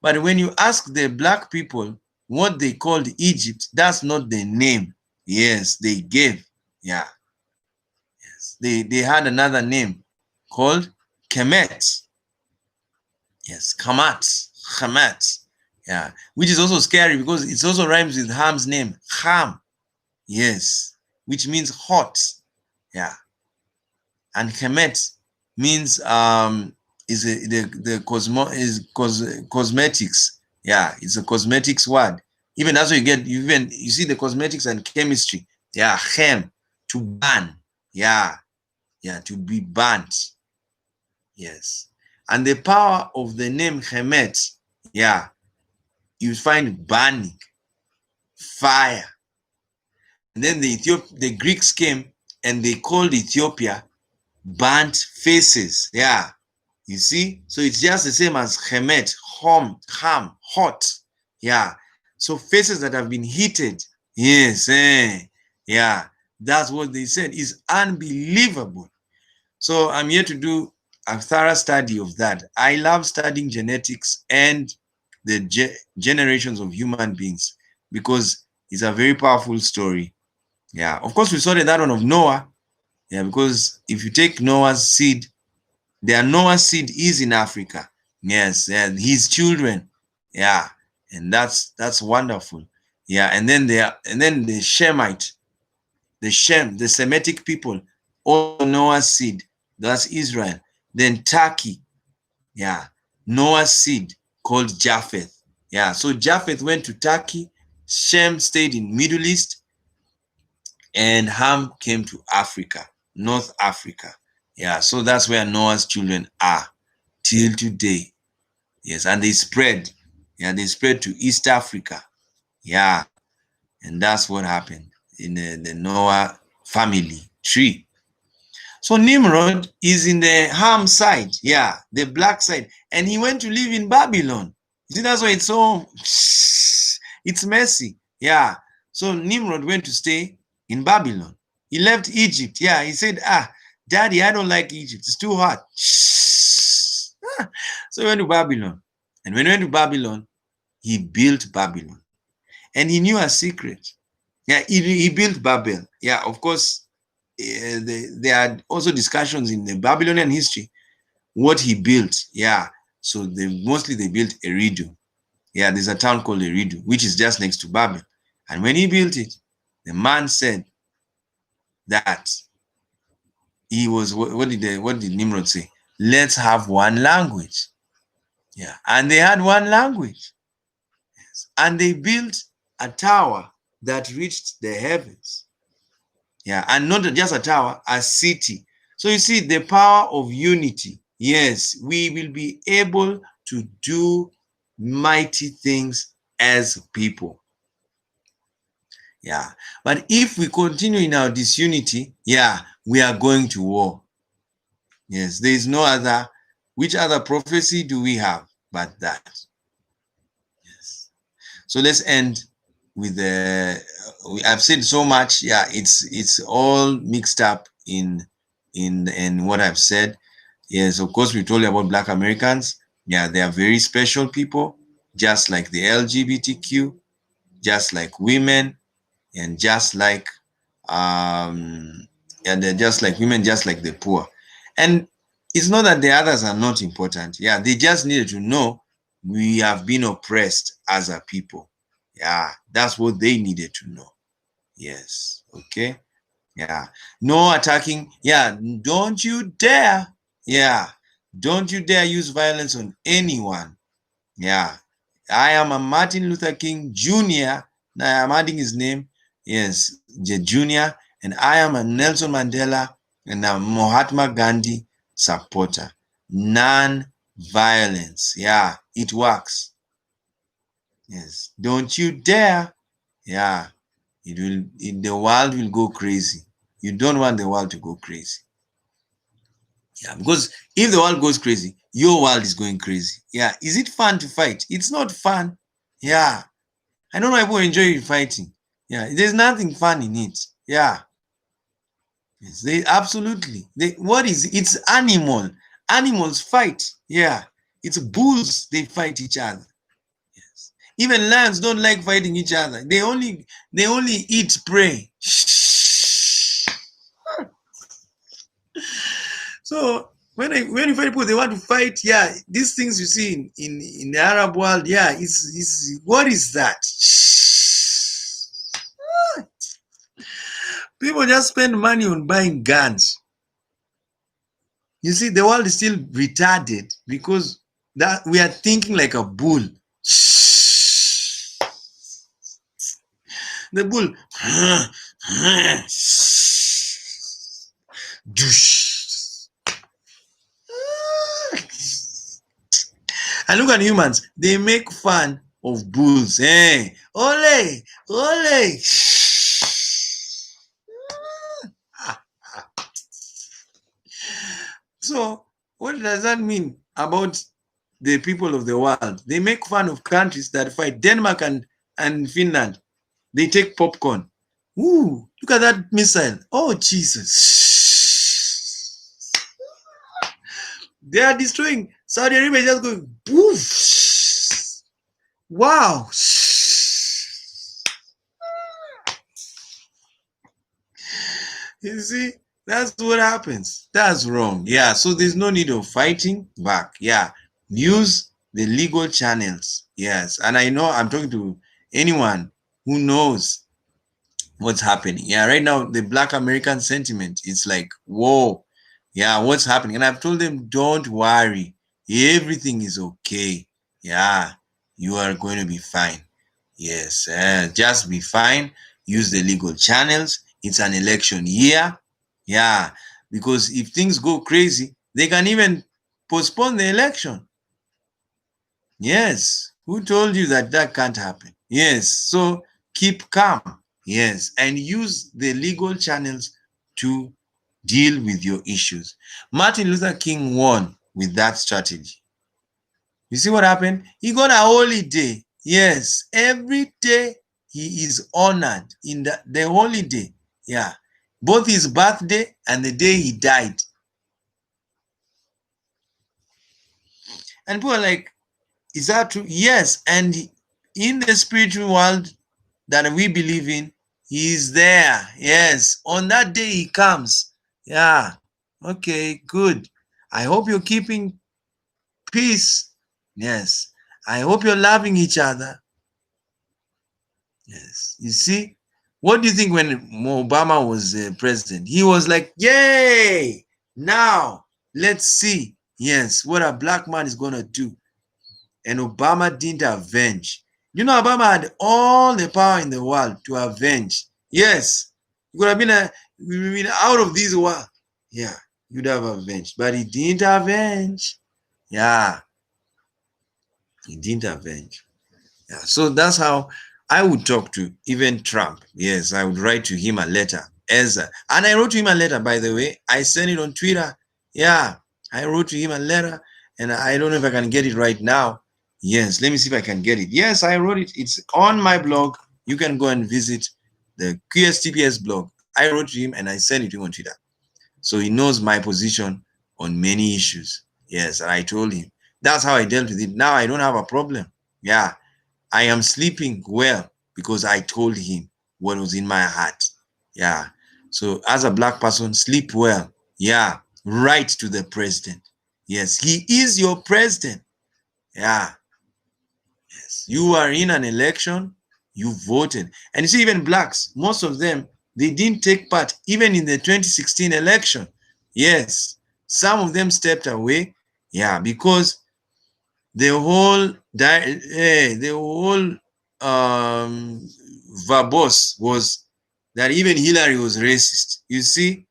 But when you ask the black people what they called Egypt, that's not the name. Yes, they gave. Yeah. Yes. They had another name called Kemet. Yes, Kamat. Hamat. Yeah. Which is also scary because it also rhymes with Ham's name. Ham. Yes. Which means hot. Yeah. And Kemet means cosmetics. Yeah, it's a cosmetics word. Even that's what you see the cosmetics and chemistry. Yeah, chem, to burn. Yeah, yeah, to be burnt. Yes. And the power of the name Hemet, yeah, you find burning, fire. And then the Greeks came and they called Ethiopia burnt faces. Yeah. You see? So it's just the same as Hemet, ham, hot. Yeah. So faces that have been heated. Yes. Yeah. That's what they said. Is unbelievable. So I'm here to do a thorough study of that. I love studying genetics and the generations of human beings because it's a very powerful story. Yeah, of course, we started that one of Noah. Yeah, because if you take Noah's seed, Noah's seed is in Africa. Yes, and his children. Yeah, and that's wonderful. Yeah, and then the Shemite, the Semitic people, also Noah's seed. That's Israel. Then Turkey. Yeah, Noah's seed called Japheth. Yeah, so Japheth went to Turkey. Shem stayed in Middle East, and Ham came to Africa, North Africa. Yeah, so that's where Noah's children are till today. Yes, and they spread. Yeah, they spread to East Africa. Yeah, and that's what happened in the Noah family tree. So Nimrod is in the Ham side, yeah, the black side, and he went to live in Babylon. You see, that's why it's so it's messy. Yeah. So Nimrod went to stay in Babylon. He left Egypt. Yeah, he said, Daddy, I don't like Egypt. It's too hot. So he went to Babylon. And when he went to Babylon, he built Babylon. And he knew a secret. Yeah, he built Babel. Yeah, of course, there are also discussions in the Babylonian history what he built. Yeah, so mostly they built Eridu. Yeah, there's a town called Eridu, which is just next to Babel. And when he built it, the man said that he was, what did Nimrod say? Let's have one language. Yeah, and they had one language. Yes. And they built a tower that reached the heavens. Yeah, and not just a tower, a city. So you see the power of unity. Yes, we will be able to do mighty things as people. Yeah, but if we continue in our disunity, yeah, we are going to war. Yes, there is no other. Which other prophecy do we have but that? Yes. So let's end with the. I've said so much. Yeah, it's all mixed up in what I've said. Yes, of course we told you about Black Americans. Yeah, they are very special people, just like the LGBTQ, just like women, and just like and they're just like women, just like the poor. And it's not that the others are not important. Yeah, they just needed to know we have been oppressed as a people. Yeah, that's what they needed to know. Yes. Okay. Yeah. No attacking. Yeah. Don't you dare. Yeah. Don't you dare use violence on anyone. Yeah. I am a Martin Luther King Jr. Now I'm adding his name. Yes, Jr. And I am a Nelson Mandela and a Mahatma Gandhi supporter. Non-violence. Yeah, it works. Yes. Don't you dare. Yeah. The world will go crazy. You don't want the world to go crazy. Yeah, because if the world goes crazy, your world is going crazy. Yeah. Is it fun to fight? It's not fun. Yeah. I don't know if we enjoy fighting. Yeah. There's nothing fun in it. Yeah. Yes, they absolutely. It's animal. Animals fight. Yeah. It's bulls, they fight each other. Yes. Even lions don't like fighting each other. They only eat prey. So when you fight people, they want to fight. Yeah, these things you see in the Arab world, yeah, it's what is that? People just spend money on buying guns. You see, the world is still retarded because that we are thinking like a bull. The bull. And look at humans, they make fun of bulls. Hey, ole, ole. So, what does that mean about the people of the world? They make fun of countries that fight. Denmark and Finland, they take popcorn. Ooh, look at that missile. Oh, Jesus. They are destroying. Saudi Arabia is just going poof. Wow. You see, that's what happens. That's wrong. Yeah. So there's no need of fighting back. Yeah. Use the legal channels. Yes. And I know I'm talking to anyone who knows what's happening. Yeah. Right now, the Black American sentiment, it's like, whoa. Yeah. What's happening? And I've told them, don't worry. Everything is okay. Yeah. You are going to be fine. Yes. Just be fine. Use the legal channels. It's an election year. Yeah. Because if things go crazy, they can even postpone the election. Yes. Who told you that that can't happen? Yes. So keep calm. Yes. And use the legal channels to deal with your issues. Martin Luther King won with that strategy. You see what happened? He got a holiday. Yes. Every day he is honored in the holiday. Yeah. Both his birthday and the day he died. And people are like, is that true? Yes. And in the spiritual world that we believe in, he is there. Yes. On that day he comes. Yeah. Okay, good. I hope you're keeping peace. Yes. I hope you're loving each other. Yes. You see, what do you think when Obama was president? He was like, yay, now let's see. Yes, what a black man is going to do. And Obama didn't avenge. You know, Obama had all the power in the world to avenge. Yes, he could have been out of this world. Yeah, you'd have avenged. But he didn't avenge. Yeah, he didn't avenge. Yeah, so that's how I would talk to even Trump. Yes, I would write to him a letter. And I wrote to him a letter, by the way. I sent it on Twitter. Yeah, I wrote to him a letter, and I don't know if I can get it right now. Yes, let me see if I can get it. Yes, I wrote it. It's on my blog. You can go and visit the QSTPS blog. I wrote to him and I sent it to him on Twitter. So he knows my position on many issues. Yes, and I told him. That's how I dealt with it. Now I don't have a problem. Yeah, I am sleeping well because I told him what was in my heart. Yeah. So as a black person, sleep well. Yeah. Write to the president. Yes, he is your president. Yeah. Yes. You are in an election, you voted. And you see, even blacks, most of them, they didn't take part even in the 2016 election. Yes. Some of them stepped away. Yeah, because the whole verbose was that even Hillary was racist. You see,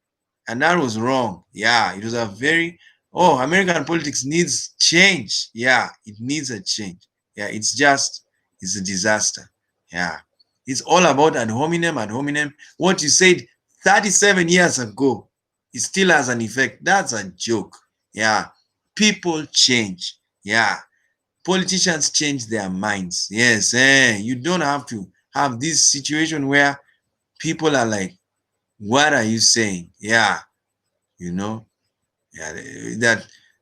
and that was wrong. Yeah, it was a very American politics needs change. Yeah, it needs a change. Yeah, it's a disaster. Yeah, it's all about ad hominem, ad hominem. What you said 37 years ago, it still has an effect. That's a joke. Yeah, people change. Yeah, politicians change their minds. Yes, you don't have to have this situation where people are like, what are you saying? Yeah, you know, yeah,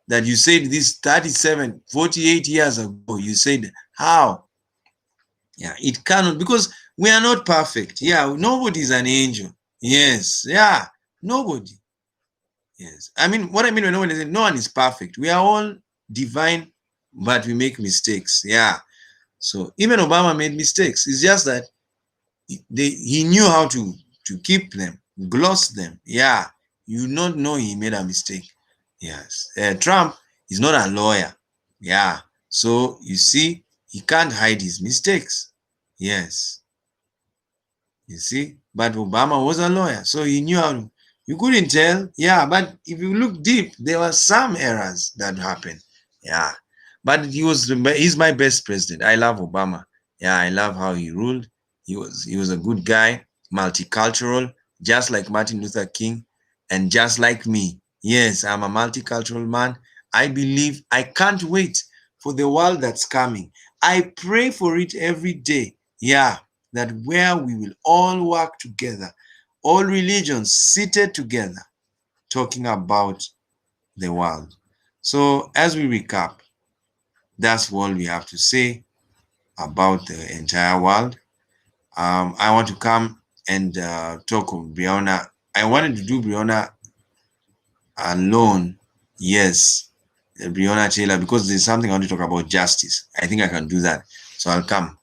that you said this 37, 48 years ago, you said how? Yeah, it cannot, because we are not perfect. Yeah, nobody is an angel. Yes, yeah, nobody. Yes, I mean, what I mean when no one is perfect. We are all divine, but we make mistakes. Yeah. So even Obama made mistakes. It's just that he knew how to keep them, gloss them. Yeah, you not know he made a mistake. Yes, Trump is not a lawyer. Yeah, so you see, he can't hide his mistakes. Yes, you see, but Obama was a lawyer, so he knew how to. You couldn't tell. Yeah, but if you look deep, there were some errors that happened. Yeah, but he's my best president. I love Obama. Yeah, I love how he ruled. He was a good guy, multicultural, just like Martin Luther King, and just like me. Yes, I'm a multicultural man. I believe I can't wait for the world that's coming. I pray for it every day. Yeah, that where we will all work together, all religions seated together, talking about the world. So as we recap, that's what we have to say about the entire world. I want to come and talk of Breonna. I wanted to do Breonna alone, yes, Breonna Taylor, because there's something I want to talk about justice. I think I can do that. So I'll come.